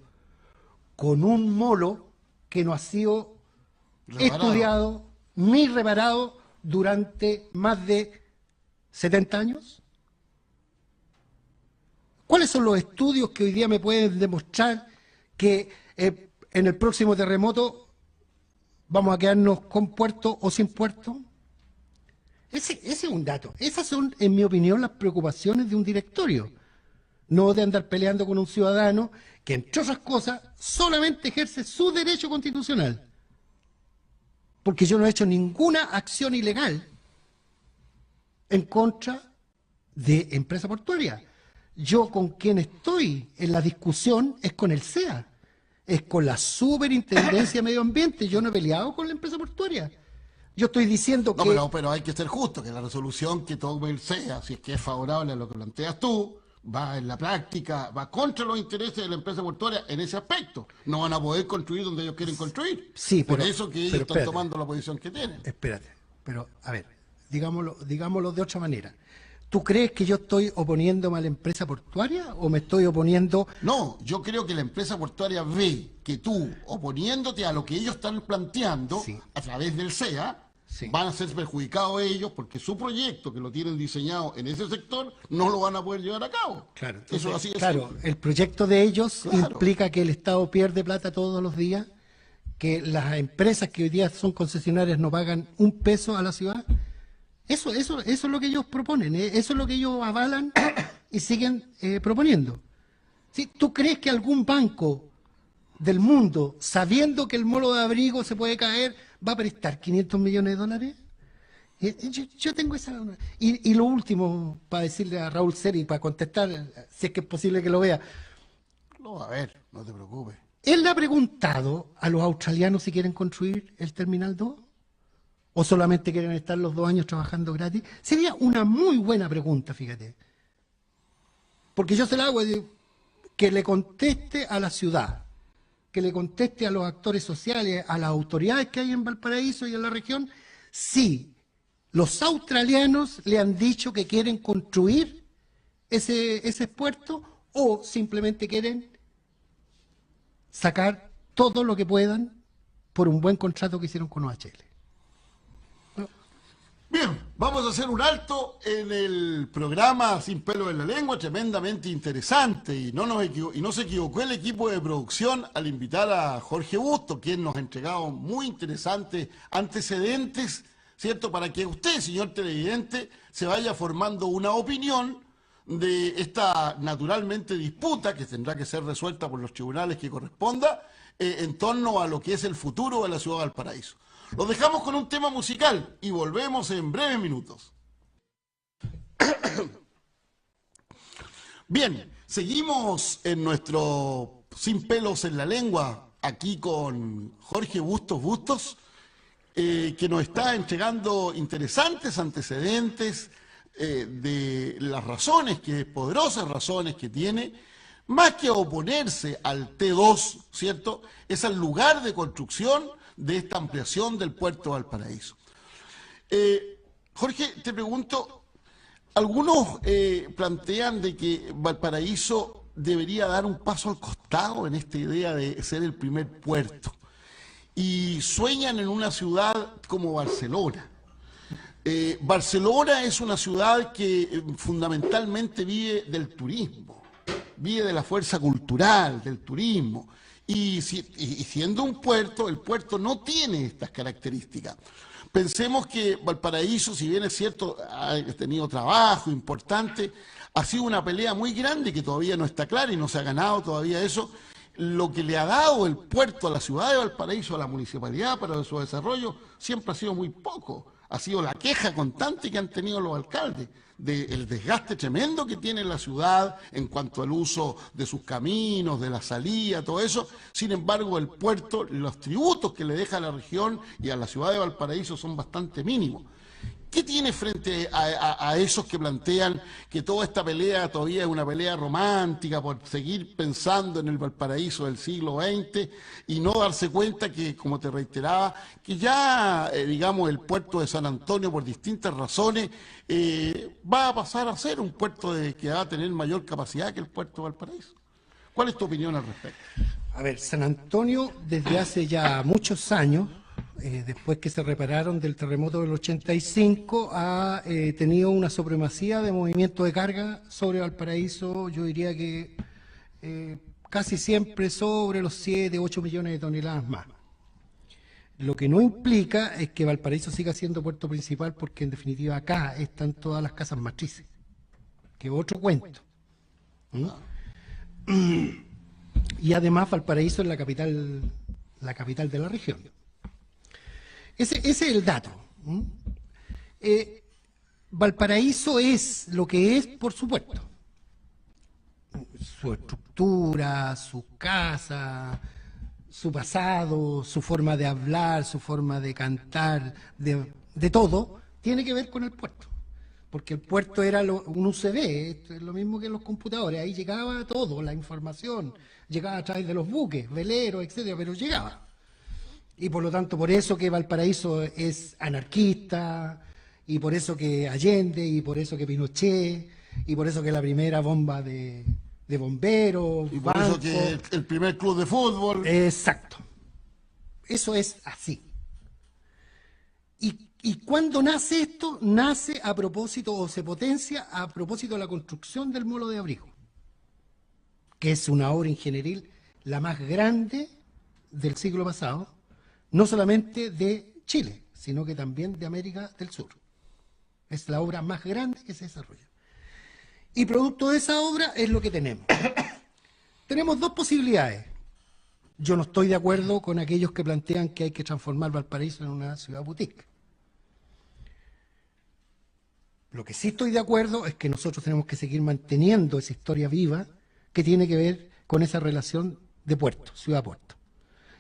con un molo que no ha sido estudiado ni reparado durante más de 70 años? ¿Cuáles son los estudios que hoy día me pueden demostrar que en el próximo terremoto vamos a quedarnos con puerto o sin puerto? Ese es un dato. Esas son, en mi opinión, las preocupaciones de un directorio. No de andar peleando con un ciudadano que, entre otras cosas, solamente ejerce su derecho constitucional. Porque yo no he hecho ninguna acción ilegal en contra de empresa portuaria. Yo con quien estoy en la discusión es con el SEA, es con la Superintendencia de Medio Ambiente. Yo no he peleado con la empresa portuaria. Yo estoy diciendo que... No, pero hay que ser justo, que la resolución que tome el SEA, si es que es favorable a lo que planteas tú, va en la práctica, va contra los intereses de la empresa portuaria en ese aspecto. No van a poder construir donde ellos quieren construir. Sí, por eso que ellos están tomando la posición que tienen. Espérate, pero a ver, digámoslo de otra manera. ¿Tú crees que yo estoy oponiéndome a la empresa portuaria o me estoy oponiendo...? No, yo creo que la empresa portuaria ve que tú, oponiéndote a lo que ellos están planteando, sí, a través del SEA, sí, van a ser perjudicados ellos porque su proyecto, que lo tienen diseñado en ese sector, no lo van a poder llevar a cabo. Claro, entonces, eso así es. Claro, el proyecto de ellos, claro, implica que el Estado pierde plata todos los días, que las empresas que hoy día son concesionarias no pagan un peso a la ciudad. Eso es lo que ellos proponen, eso es lo que ellos avalan y siguen proponiendo. ¿Sí? ¿Tú crees que algún banco del mundo, sabiendo que el molo de Abrigo se puede caer, va a prestar 500 millones de dólares? Yo tengo esa... Y lo último, para decirle a Raúl Seri, para contestar, si es que es posible que lo vea. No, a ver, no te preocupes. ¿Él le ha preguntado a los australianos si quieren construir el Terminal 2? ¿O solamente quieren estar los 2 años trabajando gratis? Sería una muy buena pregunta, fíjate. Porque yo se la hago que le conteste a la ciudad, que le conteste a los actores sociales, a las autoridades que hay en Valparaíso y en la región, si los australianos le han dicho que quieren construir ese puerto o simplemente quieren sacar todo lo que puedan por un buen contrato que hicieron con OHL. Bien, vamos a hacer un alto en el programa Sin Pelo en la Lengua, tremendamente interesante, y no se equivocó el equipo de producción al invitar a Jorge Busto, quien nos ha entregado muy interesantes antecedentes, ¿cierto? Para que usted, señor televidente, se vaya formando una opinión de esta, naturalmente, disputa que tendrá que ser resuelta por los tribunales que corresponda en torno a lo que es el futuro de la ciudad de Valparaíso. Los dejamos con un tema musical y volvemos en breves minutos. Bien, seguimos en nuestro Sin Pelos en la Lengua, aquí con Jorge Bustos, que nos está entregando interesantes antecedentes de las razones, poderosas razones que tiene, más que oponerse al T2, ¿cierto? Es al lugar de construcción de esta ampliación del puerto de Valparaíso. Jorge, te pregunto, algunos plantean de que Valparaíso debería dar un paso al costado en esta idea de ser el primer puerto y sueñan en una ciudad como Barcelona. Barcelona es una ciudad que fundamentalmente vive del turismo, vive de la fuerza cultural, del turismo. Y siendo un puerto, el puerto no tiene estas características. Pensemos que Valparaíso, si bien es cierto, ha tenido trabajo importante, ha sido una pelea muy grande que todavía no está clara y no se ha ganado todavía eso. Lo que le ha dado el puerto a la ciudad de Valparaíso, a la municipalidad para su desarrollo, siempre ha sido muy poco. Ha sido la queja constante que han tenido los alcaldes del desgaste tremendo que tiene la ciudad en cuanto al uso de sus caminos, de la salida, todo eso. Sin embargo, el puerto, los tributos que le deja a la región y a la ciudad de Valparaíso son bastante mínimos. ¿Qué tiene frente a esos que plantean que toda esta pelea todavía es una pelea romántica por seguir pensando en el Valparaíso del siglo XX y no darse cuenta que, como te reiteraba, que ya, digamos, el puerto de San Antonio, por distintas razones, va a pasar a ser un puerto que va a tener mayor capacidad que el puerto de Valparaíso? ¿Cuál es tu opinión al respecto? A ver, San Antonio desde hace ya muchos años, después que se repararon del terremoto del 85, ha tenido una supremacía de movimiento de carga sobre Valparaíso, yo diría que casi siempre sobre los 7, 8 millones de toneladas más. Lo que no implica es que Valparaíso siga siendo puerto principal, porque en definitiva acá están todas las casas matrices, que es otro cuento. Y además Valparaíso es la capital de la región. Ese es el dato. Valparaíso es lo que es por su puerto. Su estructura, su casa, su pasado, su forma de hablar, su forma de cantar, de todo, tiene que ver con el puerto. Porque el puerto era un USB, esto es lo mismo que los computadores, ahí llegaba todo, la información, llegaba a través de los buques, veleros, etcétera, pero llegaba. Y por lo tanto, por eso que Valparaíso es anarquista, y por eso que Allende, y por eso que Pinochet, y por eso que la primera bomba de bomberos, y por eso que el primer club de fútbol. Exacto. Eso es así. Y cuando nace esto, nace a propósito, o se potencia a propósito de la construcción del Molo de Abrigo, que es una obra ingenieril la más grande del siglo pasado, no solamente de Chile, sino que también de América del Sur. Es la obra más grande que se desarrolla. Y producto de esa obra es lo que tenemos. Tenemos dos posibilidades. Yo no estoy de acuerdo con aquellos que plantean que hay que transformar Valparaíso en una ciudad boutique. Lo que sí estoy de acuerdo es que nosotros tenemos que seguir manteniendo esa historia viva que tiene que ver con esa relación de puerto, ciudad-puerto.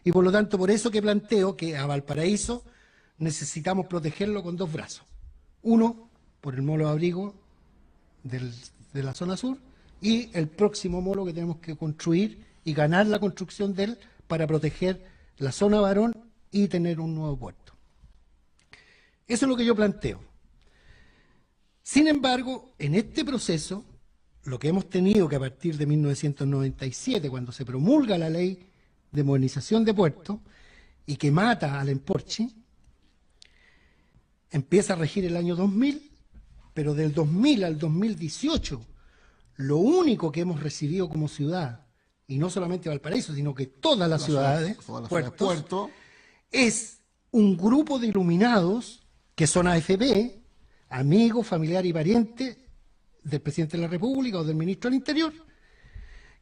Y por lo tanto, por eso que planteo que a Valparaíso necesitamos protegerlo con dos brazos. Uno, por el molo de abrigo de la zona sur, y el próximo molo que tenemos que construir y ganar la construcción de él para proteger la zona varón y tener un nuevo puerto. Eso es lo que yo planteo. Sin embargo, en este proceso, lo que hemos tenido que a partir de 1997, cuando se promulga la ley de modernización de puertos y que mata al Emporche, empieza a regir el año 2000, pero del 2000 al 2018, lo único que hemos recibido como ciudad, y no solamente Valparaíso, sino que todas las ciudades, puertos, es un grupo de iluminados que son AFP, amigos, familiares y parientes del presidente de la República o del ministro del Interior,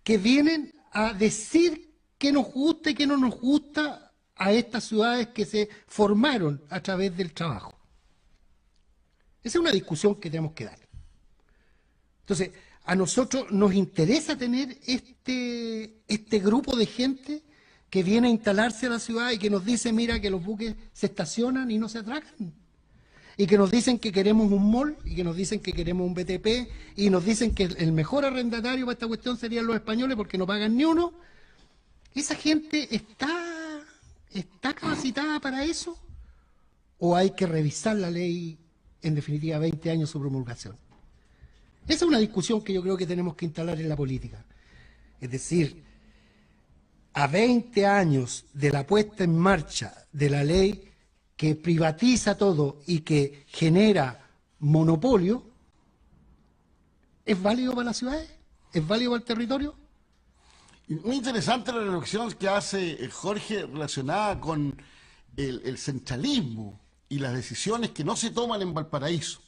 que vienen a decir qué nos gusta y qué no nos gusta a estas ciudades que se formaron a través del trabajo. Esa es una discusión que tenemos que dar. Entonces, a nosotros nos interesa tener este grupo de gente que viene a instalarse a la ciudad y que nos dice, mira, que los buques se estacionan y no se atracan. Y que nos dicen que queremos un mall, y que nos dicen que queremos un BTP, y nos dicen que el mejor arrendatario para esta cuestión serían los españoles porque no pagan ni uno. ¿Esa gente está capacitada para eso? ¿O hay que revisar la ley, en definitiva, 20 años su promulgación? Esa es una discusión que yo creo que tenemos que instalar en la política. Es decir, a 20 años de la puesta en marcha de la ley que privatiza todo y que genera monopolio, ¿es válido para las ciudades? ¿Es válido para el territorio? Muy interesante la reflexión que hace Jorge relacionada con el centralismo y las decisiones que no se toman en Valparaíso.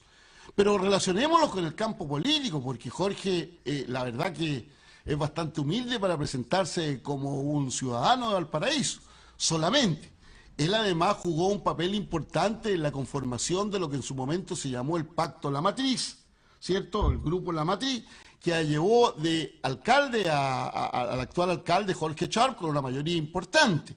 Pero relacionémoslo con el campo político, porque Jorge, la verdad que es bastante humilde para presentarse como un ciudadano de Valparaíso, solamente. Él además jugó un papel importante en la conformación de lo que en su momento se llamó el Pacto La Matriz, ¿cierto? El grupo La Matriz, que llevó de alcalde al actual alcalde Jorge Sharp con una mayoría importante.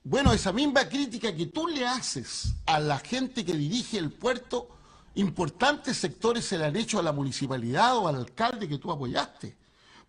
Bueno, esa misma crítica que tú le haces a la gente que dirige el puerto, importantes sectores se le han hecho a la municipalidad o al alcalde que tú apoyaste,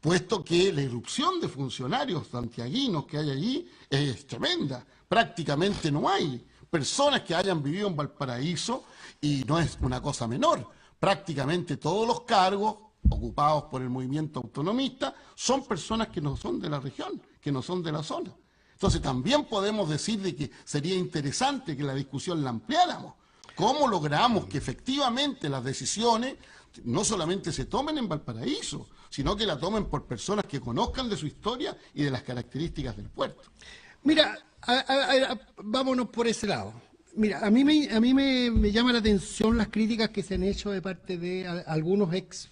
puesto que la irrupción de funcionarios santiaguinos que hay allí es tremenda. Prácticamente no hay personas que hayan vivido en Valparaíso y no es una cosa menor. Prácticamente todos los cargos ocupados por el movimiento autonomista son personas que no son de la región, que no son de la zona. Entonces también podemos decir de que sería interesante que la discusión la ampliáramos. ¿Cómo logramos que efectivamente las decisiones no solamente se tomen en Valparaíso, sino que la tomen por personas que conozcan de su historia y de las características del puerto? Mira, vámonos por ese lado. Mira, a mí me llama la atención las críticas que se han hecho de parte de algunos ex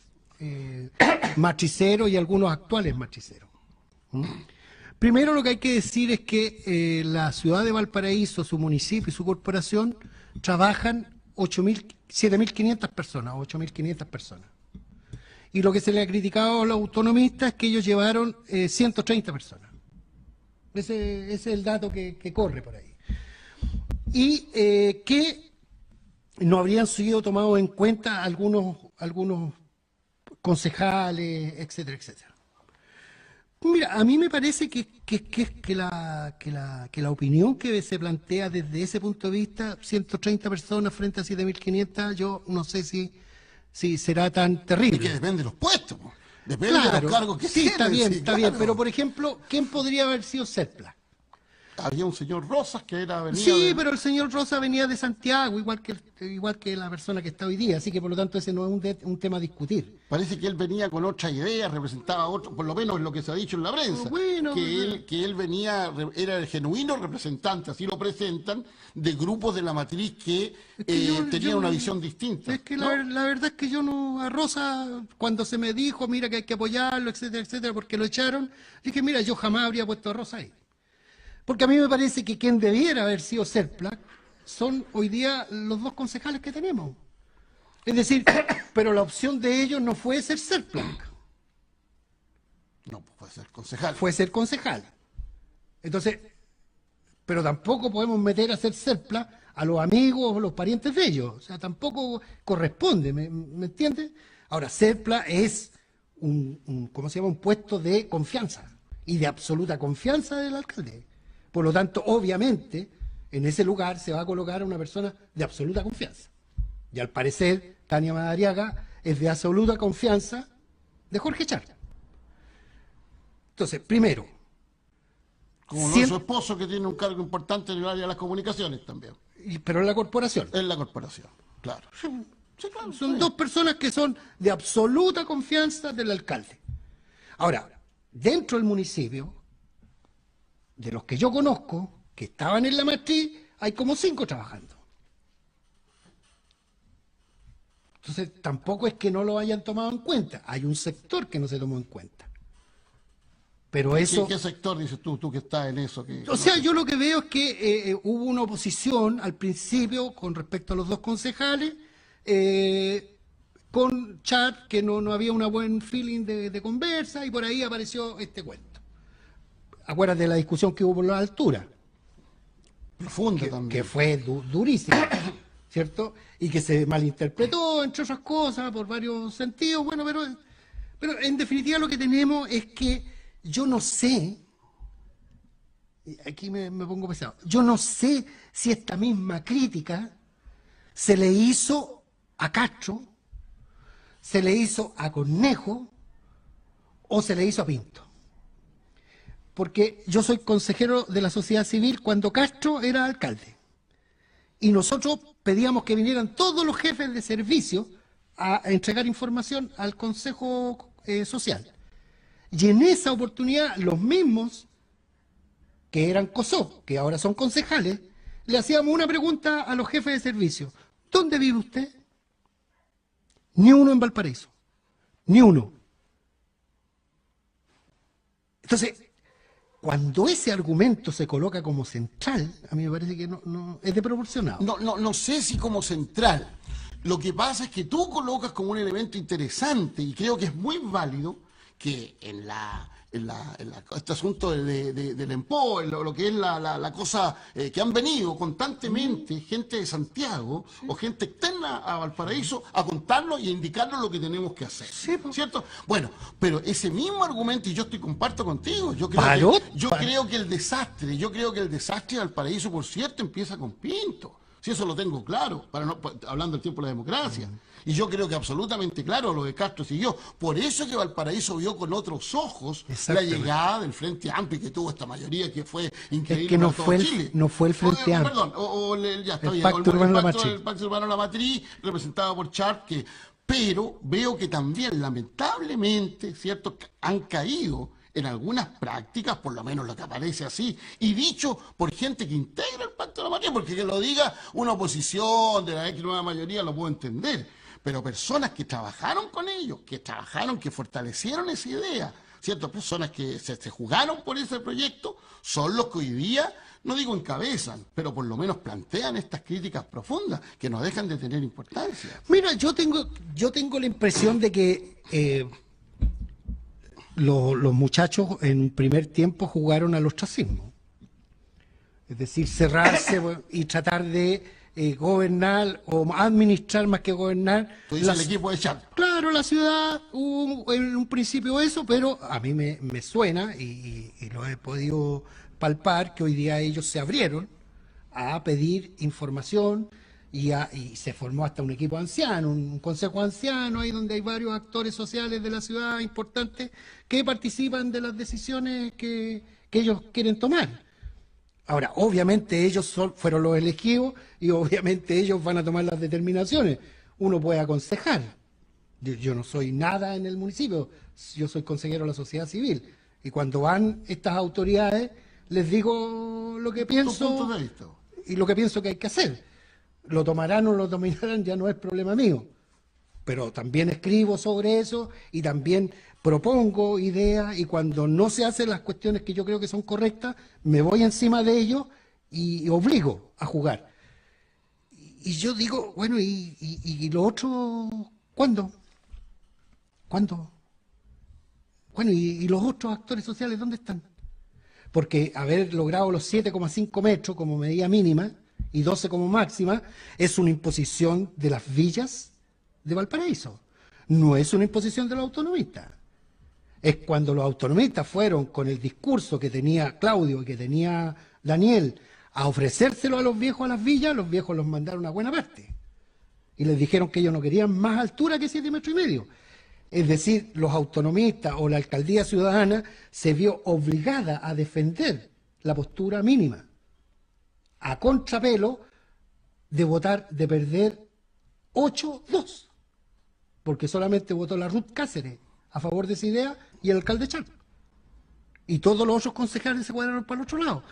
matriceros y algunos actuales matriceros. Primero, lo que hay que decir es que la ciudad de Valparaíso, su municipio y su corporación trabajan 7.500 personas, 8.500 personas. Y lo que se le ha criticado a los autonomistas es que ellos llevaron 130 personas. Ese es el dato que corre por ahí. Y que no habrían sido tomados en cuenta algunos concejales, etcétera, etcétera. Mira, a mí me parece que la opinión que se plantea desde ese punto de vista, 130 personas frente a 7.500, yo no sé si será tan terrible. Es que depende de los puestos, depende de los cargos que sí, tienen. Está bien, pero por ejemplo, ¿quién podría haber sido Serpla? Había un señor Rosas que venía Sí, pero el señor Rosas venía de Santiago, igual que la persona que está hoy día, así que por lo tanto ese no es un tema a discutir. Parece que él venía con otra idea, representaba otro, por lo menos es lo que se ha dicho en la prensa, que él venía, era el genuino representante, así lo presentan, de grupos de la matriz que tenían una visión distinta. Es que ¿no? la verdad es que yo no, a Rosa, cuando se me dijo, mira que hay que apoyarlo, etcétera, etcétera, porque lo echaron, dije, mira, yo jamás habría puesto a Rosa ahí. Porque a mí me parece que quien debiera haber sido Serpla son hoy día los dos concejales que tenemos. Es decir, pero la opción de ellos no fue ser Serpla. No, fue ser concejal. Fue ser concejal. Entonces, pero tampoco podemos meter a ser Serpla a los amigos o los parientes de ellos. O sea, tampoco corresponde, ¿me entiendes? Ahora, Serpla es ¿cómo se llama? Un puesto de confianza y de absoluta confianza del alcalde. Por lo tanto, obviamente, en ese lugar se va a colocar a una persona de absoluta confianza. Y al parecer, Tania Madariaga es de absoluta confianza de Jorge Sharp. Entonces, primero... Como no es su esposo, que tiene un cargo importante en el área de las comunicaciones también. Pero en la corporación. En la corporación, claro. Sí, claro, son dos personas que son de absoluta confianza del alcalde. Ahora, dentro del municipio... de los que yo conozco, que estaban en la matriz, hay como 5 trabajando. Entonces, tampoco es que no lo hayan tomado en cuenta. Hay un sector que no se tomó en cuenta. Pero eso... ¿Qué sector dices tú que estás en eso? O sea, yo lo que veo es que hubo una oposición al principio con respecto a los dos concejales, con Sharp, que no había un buen feeling de conversa, y por ahí apareció este cuento. Acuérdate de la discusión que hubo por la altura. Profunda también. Que fue durísima, ¿cierto? Y que se malinterpretó, entre otras cosas, por varios sentidos. Bueno, pero en definitiva lo que tenemos es que yo no sé, y aquí me pongo pesado, yo no sé si esta misma crítica se le hizo a Castro, se le hizo a Cornejo o se le hizo a Pinto. Porque yo soy consejero de la sociedad civil cuando Castro era alcalde. Y nosotros pedíamos que vinieran todos los jefes de servicio a entregar información al Consejo Social. Y en esa oportunidad los mismos que eran COSOC, que ahora son concejales, le hacíamos una pregunta a los jefes de servicio. ¿Dónde vive usted? Ni uno en Valparaíso. Ni uno. Entonces, cuando ese argumento se coloca como central, a mí me parece que no es desproporcionado. No sé si como central. Lo que pasa es que tú colocas como un elemento interesante y creo que es muy válido que en este asunto del EMPO, lo que es la cosa que han venido constantemente gente de Santiago o gente externa a Valparaíso a contarnos y a indicarnos lo que tenemos que hacer. Sí, pues. ¿Cierto? Bueno, pero ese mismo argumento, y yo comparto contigo, yo creo que el desastre de Valparaíso, por cierto, empieza con Pinto. Si eso lo tengo claro, hablando del tiempo de la democracia. Y yo creo que absolutamente claro lo de Castro siguió. Por eso que Valparaíso vio con otros ojos la llegada del Frente Amplio, que tuvo esta mayoría que fue increíble. Es que no fue el Frente Amplio. Perdón, ya está el bien. Pacto Urbano La Matriz. El Pacto Urbano La Matriz, representado por Char, pero veo que también, lamentablemente, ¿cierto?, han caído en algunas prácticas, por lo menos lo que aparece así, y dicho por gente que integra el Pacto de la Mayoría, porque que lo diga una oposición de la X nueva mayoría lo puedo entender, pero personas que trabajaron con ellos, que fortalecieron esa idea, ¿cierto? Personas que se jugaron por ese proyecto, son los que hoy día, no digo encabezan, pero por lo menos plantean estas críticas profundas, que no dejan de tener importancia. Mira, yo tengo la impresión de que los muchachos en un primer tiempo jugaron al ostracismo. Es decir, cerrarse y tratar de gobernar o administrar más que gobernar. Tú dices el equipo de Char. Claro, la ciudad hubo en un principio eso, pero a mí me suena y lo he podido palpar que hoy día ellos se abrieron a pedir información y se formó hasta un equipo anciano, un consejo anciano, ahí donde hay varios actores sociales de la ciudad importantes que participan de las decisiones que ellos quieren tomar. Ahora, obviamente ellos fueron los elegidos y obviamente ellos van a tomar las determinaciones. Uno puede aconsejar. Yo no soy nada en el municipio, yo soy consejero de la sociedad civil. Y cuando van estas autoridades, les digo lo que pienso y lo que pienso que hay que hacer. Lo tomarán o lo dominarán, ya no es problema mío. Pero también escribo sobre eso y también propongo ideas, y cuando no se hacen las cuestiones que yo creo que son correctas, me voy encima de ellos y obligo a jugar. Y yo digo, bueno, ¿y lo otro cuándo? ¿Cuándo? Bueno, ¿y los otros actores sociales dónde están? Porque haber logrado los 7,5 metros como medida mínima y 12 como máxima es una imposición de las villas de Valparaíso. No es una imposición de los autonomistas. Es cuando los autonomistas fueron con el discurso que tenía Claudio y que tenía Daniel a ofrecérselo a los viejos a las villas, los viejos los mandaron a buena parte. Y les dijeron que ellos no querían más altura que 7,5 metros. Es decir, los autonomistas o la alcaldía ciudadana se vio obligada a defender la postura mínima, a contrapelo de perder 8-2, porque solamente votó la Ruth Cáceres a favor de esa idea y el alcalde Char. Y todos los otros concejales se cuadraron para el otro lado.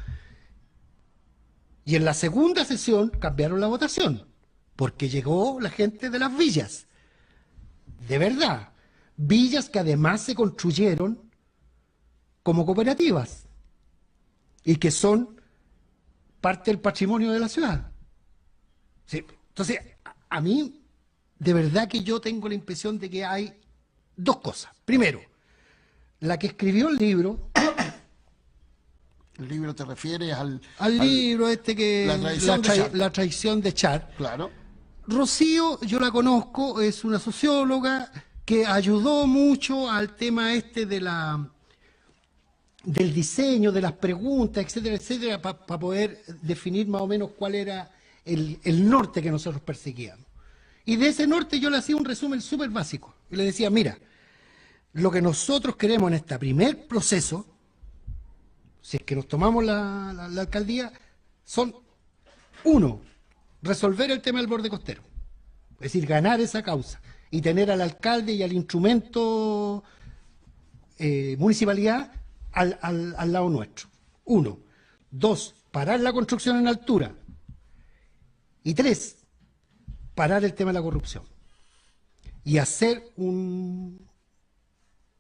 Y en la segunda sesión cambiaron la votación, porque llegó la gente de las villas. De verdad, villas que además se construyeron como cooperativas y que son parte del patrimonio de la ciudad. Sí. Entonces, a mí, de verdad que yo tengo la impresión de que hay dos cosas. Primero, la que escribió el libro. ¿El libro te refieres al libro este que la traición de Char? Claro. Rocío, yo la conozco, es una socióloga que ayudó mucho al tema este del diseño, de las preguntas, etcétera, etcétera, para poder definir más o menos cuál era el norte que nosotros perseguíamos. Y de ese norte yo le hacía un resumen súper básico. Y le decía, mira, lo que nosotros queremos en este primer proceso, si es que nos tomamos la alcaldía, son, uno, resolver el tema del borde costero. Es decir, ganar esa causa y tener al alcalde y al instrumento municipalidad al lado nuestro. Uno. Dos, parar la construcción en altura. Y 3, parar el tema de la corrupción. Y hacer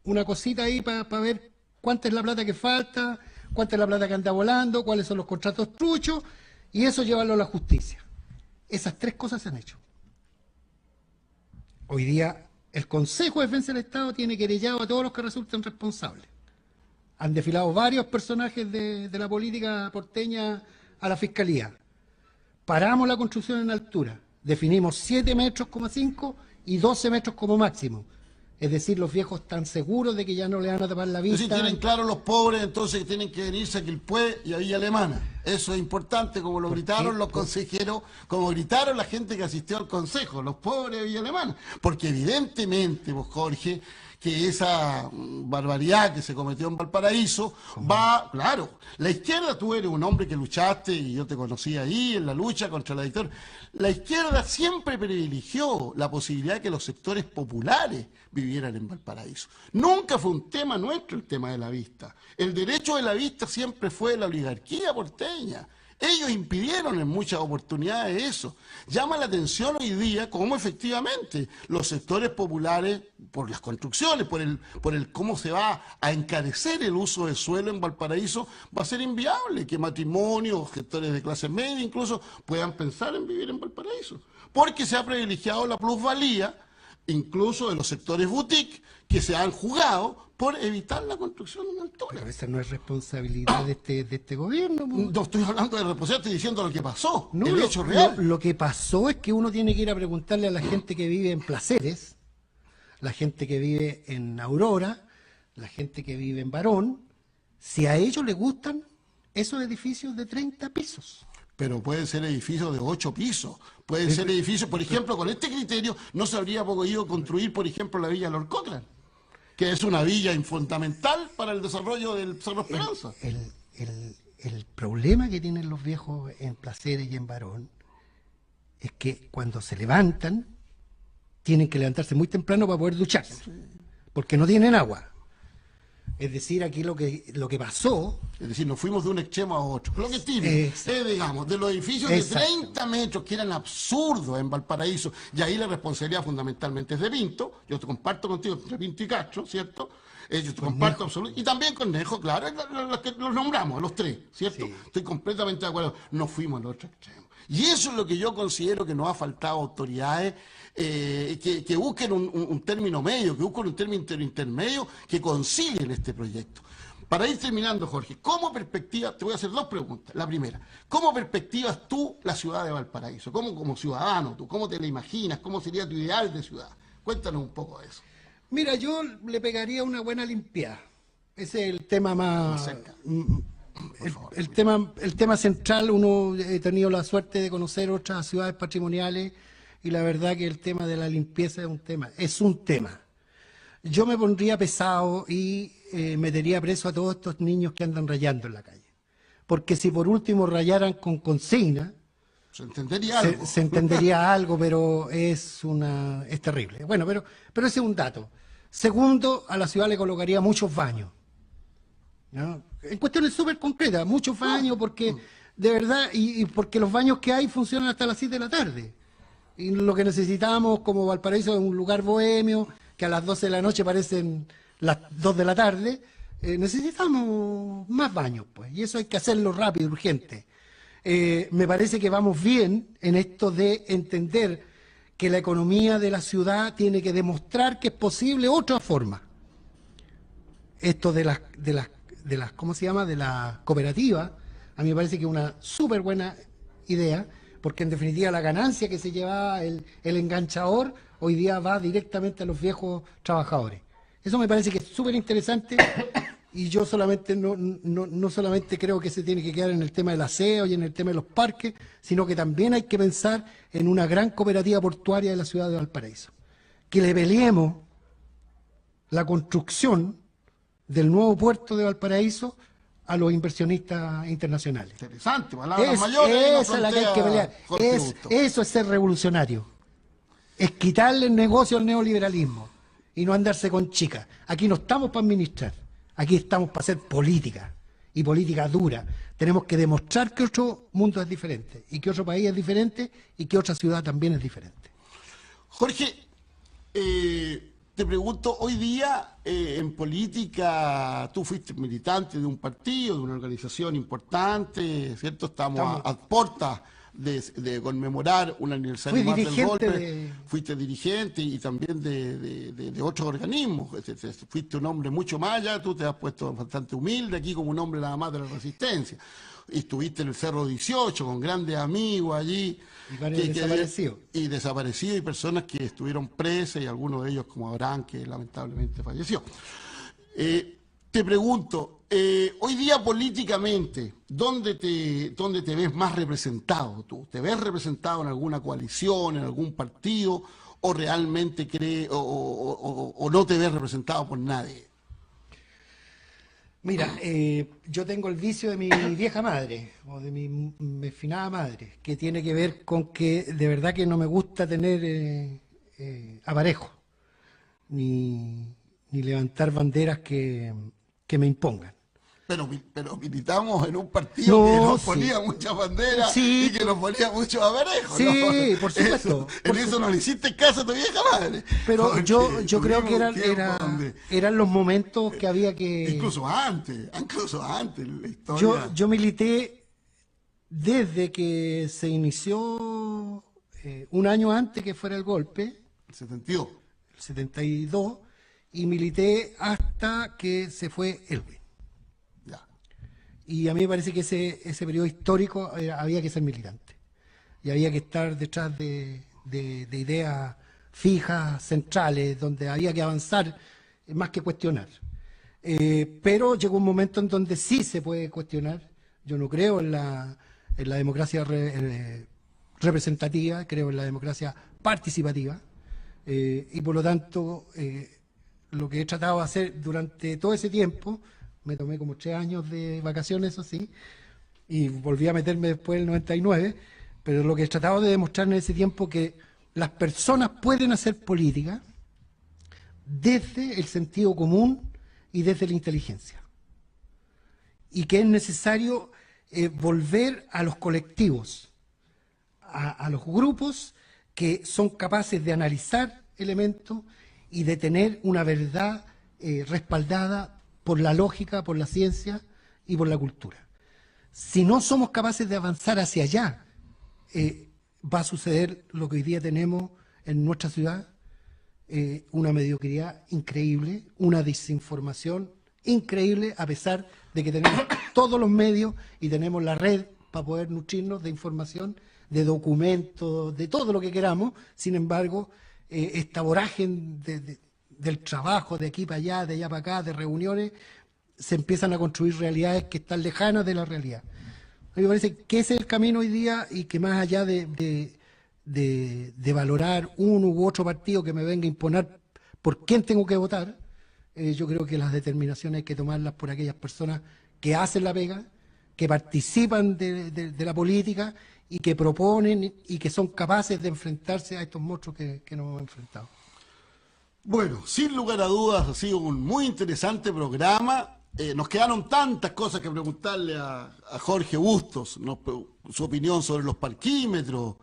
una cosita ahí para ver cuánta es la plata que falta, cuánta es la plata que anda volando, cuáles son los contratos truchos, y eso llevarlo a la justicia. Esas 3 cosas se han hecho. Hoy día el Consejo de Defensa del Estado tiene querellado a todos los que resulten responsables. Han desfilado varios personajes de la política porteña a la Fiscalía. Paramos la construcción en altura. Definimos 7,5 metros y 12 metros como máximo. Es decir, los viejos están seguros de que ya no le van a tapar la vista. Si tienen claro los pobres, entonces tienen que venirse a Quilpué y a Villa Alemana. Eso es importante, como lo gritaron los consejeros, como gritaron la gente que asistió al consejo, los pobres de Villa Alemana. Porque evidentemente, vos, Jorge, que esa barbaridad que se cometió en Valparaíso va, claro, la izquierda, tú eres un hombre que luchaste y yo te conocí ahí en la lucha contra la dictadura. La izquierda siempre privilegió la posibilidad de que los sectores populares vivieran en Valparaíso. Nunca fue un tema nuestro el tema de la vista. El derecho de la vista siempre fue de la oligarquía porteña. Ellos impidieron en muchas oportunidades eso. Llama la atención hoy día cómo efectivamente los sectores populares, por las construcciones, por el cómo se va a encarecer el uso de suelo en Valparaíso, va a ser inviable que matrimonios, sectores de clase media incluso, puedan pensar en vivir en Valparaíso. Porque se ha privilegiado la plusvalía, incluso de los sectores boutique, que se han jugado por evitar la construcción en altura. Pero esa no es responsabilidad de este gobierno. No estoy hablando de responsabilidad, estoy diciendo lo que pasó, No, el hecho real. Lo que pasó es que uno tiene que ir a preguntarle a la gente que vive en Placeres, la gente que vive en Aurora, la gente que vive en Barón, si a ellos les gustan esos edificios de 30 pisos. Pero pueden ser edificios de 8 pisos, pueden ser edificios, por ejemplo, con este criterio no se habría podido construir, por ejemplo, la Villa Lord Cochrane, que es una villa fundamental para el desarrollo del Cerro Esperanza. El problema que tienen los viejos en Placeres y en Barón es que cuando se levantan, tienen que levantarse muy temprano para poder ducharse, porque no tienen agua. Es decir, aquí lo que pasó... Es decir, nos fuimos de un extremo a otro. Lo que es típico, digamos, de los edificios de 30 metros, que eran absurdos en Valparaíso, y ahí la responsabilidad fundamentalmente es de Pinto, yo te comparto contigo entre Pinto y Castro, ¿cierto? Yo te comparto absolutamente, y también con Nejo, claro, los que los nombramos, los 3, ¿cierto? Sí. Estoy completamente de acuerdo, nos fuimos al otro extremo. Y eso es lo que yo considero que nos ha faltado a autoridades que busquen un término medio, que busquen un término intermedio que concilien este proyecto. Para ir terminando, Jorge, ¿cómo perspectiva, te voy a hacer 2 preguntas. La primera, ¿cómo perspectivas tú la ciudad de Valparaíso? ¿Cómo, como ciudadano, tú, cómo te la imaginas? ¿Cómo sería tu ideal de ciudad? Cuéntanos un poco de eso. Mira, yo le pegaría una buena limpieza. Ese es el tema más... El tema central. Uno he tenido la suerte de conocer otras ciudades patrimoniales y la verdad que el tema de la limpieza es un tema. Yo me pondría pesado y metería preso a todos estos niños que andan rayando en la calle. Porque si por último rayaran con consigna, se entendería algo. Se entendería algo, pero es terrible. Bueno, pero ese es un dato. Segundo, a la ciudad le colocaría muchos baños, ¿no? En cuestiones súper concretas, muchos baños, porque de verdad, y porque los baños que hay funcionan hasta las 7 de la tarde. Y lo que necesitamos como Valparaíso es un lugar bohemio, que a las 12 de la noche parecen las 2 de la tarde. Necesitamos más baños, pues, y eso hay que hacerlo rápido, urgente. Me parece que vamos bien en esto de entender que la economía de la ciudad tiene que demostrar que es posible otra forma. Esto de las ¿cómo se llama? De la cooperativa, a mí me parece que es una súper buena idea, porque en definitiva la ganancia que se lleva el enganchador hoy día va directamente a los viejos trabajadores. Eso me parece que es súper interesante y yo solamente no solamente creo que se tiene que quedar en el tema del aseo y en el tema de los parques, sino que también hay que pensar en una gran cooperativa portuaria de la ciudad de Valparaíso. Que le peleemos la construcción del nuevo puerto de Valparaíso a los inversionistas internacionales. Interesante, palabras mayores. Esa es la que hay que pelear. Eso es ser revolucionario. Es quitarle el negocio al neoliberalismo y no andarse con chicas. Aquí no estamos para administrar, aquí estamos para hacer política. y política dura. Tenemos que demostrar que otro mundo es diferente, y que otro país es diferente, y que otra ciudad también es diferente. Jorge, te pregunto, hoy día en política, tú fuiste militante de un partido, de una organización importante, ¿cierto? Estamos a puertas de conmemorar un aniversario más del golpe. Fuiste dirigente y también de otros organismos. Fuiste un hombre mucho más allá, tú te has puesto bastante humilde aquí como un hombre nada más de la resistencia. Y estuviste en el Cerro 18 con grandes amigos allí. Y varios desaparecidos. Y desaparecidos y personas que estuvieron presas y algunos de ellos como Abraham, que lamentablemente falleció. Te pregunto, hoy día políticamente, ¿dónde te ves más representado tú? ¿Te ves representado en alguna coalición, en algún partido, o realmente crees o no te ves representado por nadie? Mira, yo tengo el vicio de mi vieja madre, o de mi finada madre, que tiene que ver con que de verdad que no me gusta tener aparejo, ni levantar banderas que me impongan. Pero militamos en un partido que nos ponía muchas banderas y que nos ponía muchos aparejos. Sí, ¿no? Por supuesto. Eso no le hiciste caso a tu vieja madre. Pero yo creo que eran los momentos que había que... Incluso antes la historia. Yo milité desde que se inició, un año antes que fuera el golpe. El 72. El 72, y milité hasta que se fue Elwin. Y a mí me parece que ese periodo histórico había que ser militante. Y había que estar detrás de ideas fijas, centrales, donde había que avanzar más que cuestionar. Pero llegó un momento en donde sí se puede cuestionar. Yo no creo en la democracia representativa, creo en la democracia participativa. Y por lo tanto, lo que he tratado de hacer durante todo ese tiempo... Me tomé como 3 años de vacaciones, eso sí, y volví a meterme después del 99, pero lo que he tratado de demostrar en ese tiempo que las personas pueden hacer política desde el sentido común y desde la inteligencia. Y que es necesario volver a los colectivos, a los grupos que son capaces de analizar elementos y de tener una verdad respaldada por la lógica, por la ciencia y por la cultura. Si no somos capaces de avanzar hacia allá, va a suceder lo que hoy día tenemos en nuestra ciudad, una mediocridad increíble, una desinformación increíble, a pesar de que tenemos todos los medios y tenemos la red para poder nutrirnos de información, de documentos, de todo lo que queramos. Sin embargo, esta vorágine del trabajo de aquí para allá, de allá para acá, de reuniones, se empiezan a construir realidades que están lejanas de la realidad. A mí me parece que ese es el camino hoy día, y que más allá de valorar uno u otro partido que me venga a imponer por quién tengo que votar, yo creo que las determinaciones hay que tomarlas por aquellas personas que hacen la pega, que participan de la política y que proponen y que son capaces de enfrentarse a estos monstruos que nos hemos enfrentado. Bueno, sin lugar a dudas ha sido un muy interesante programa. Nos quedaron tantas cosas que preguntarle a Jorge Bustos, su opinión sobre los parquímetros,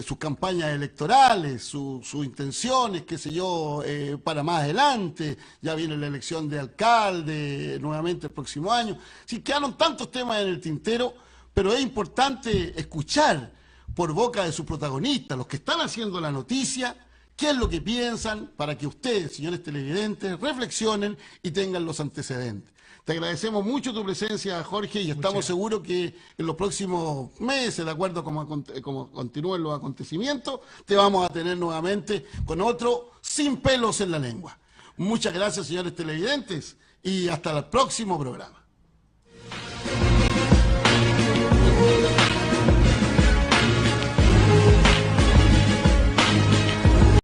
sus campañas electorales, sus intenciones, qué sé yo, para más adelante. Ya viene la elección de alcalde nuevamente el próximo año. Sí, quedaron tantos temas en el tintero, pero es importante escuchar por boca de sus protagonistas, los que están haciendo la noticia, qué es lo que piensan, para que ustedes, señores televidentes, reflexionen y tengan los antecedentes. Te agradecemos mucho tu presencia, Jorge, y estamos seguros que en los próximos meses, de acuerdo a cómo continúen los acontecimientos, te vamos a tener nuevamente con otro Sin Pelos en la Lengua. Muchas gracias, señores televidentes, y hasta el próximo programa.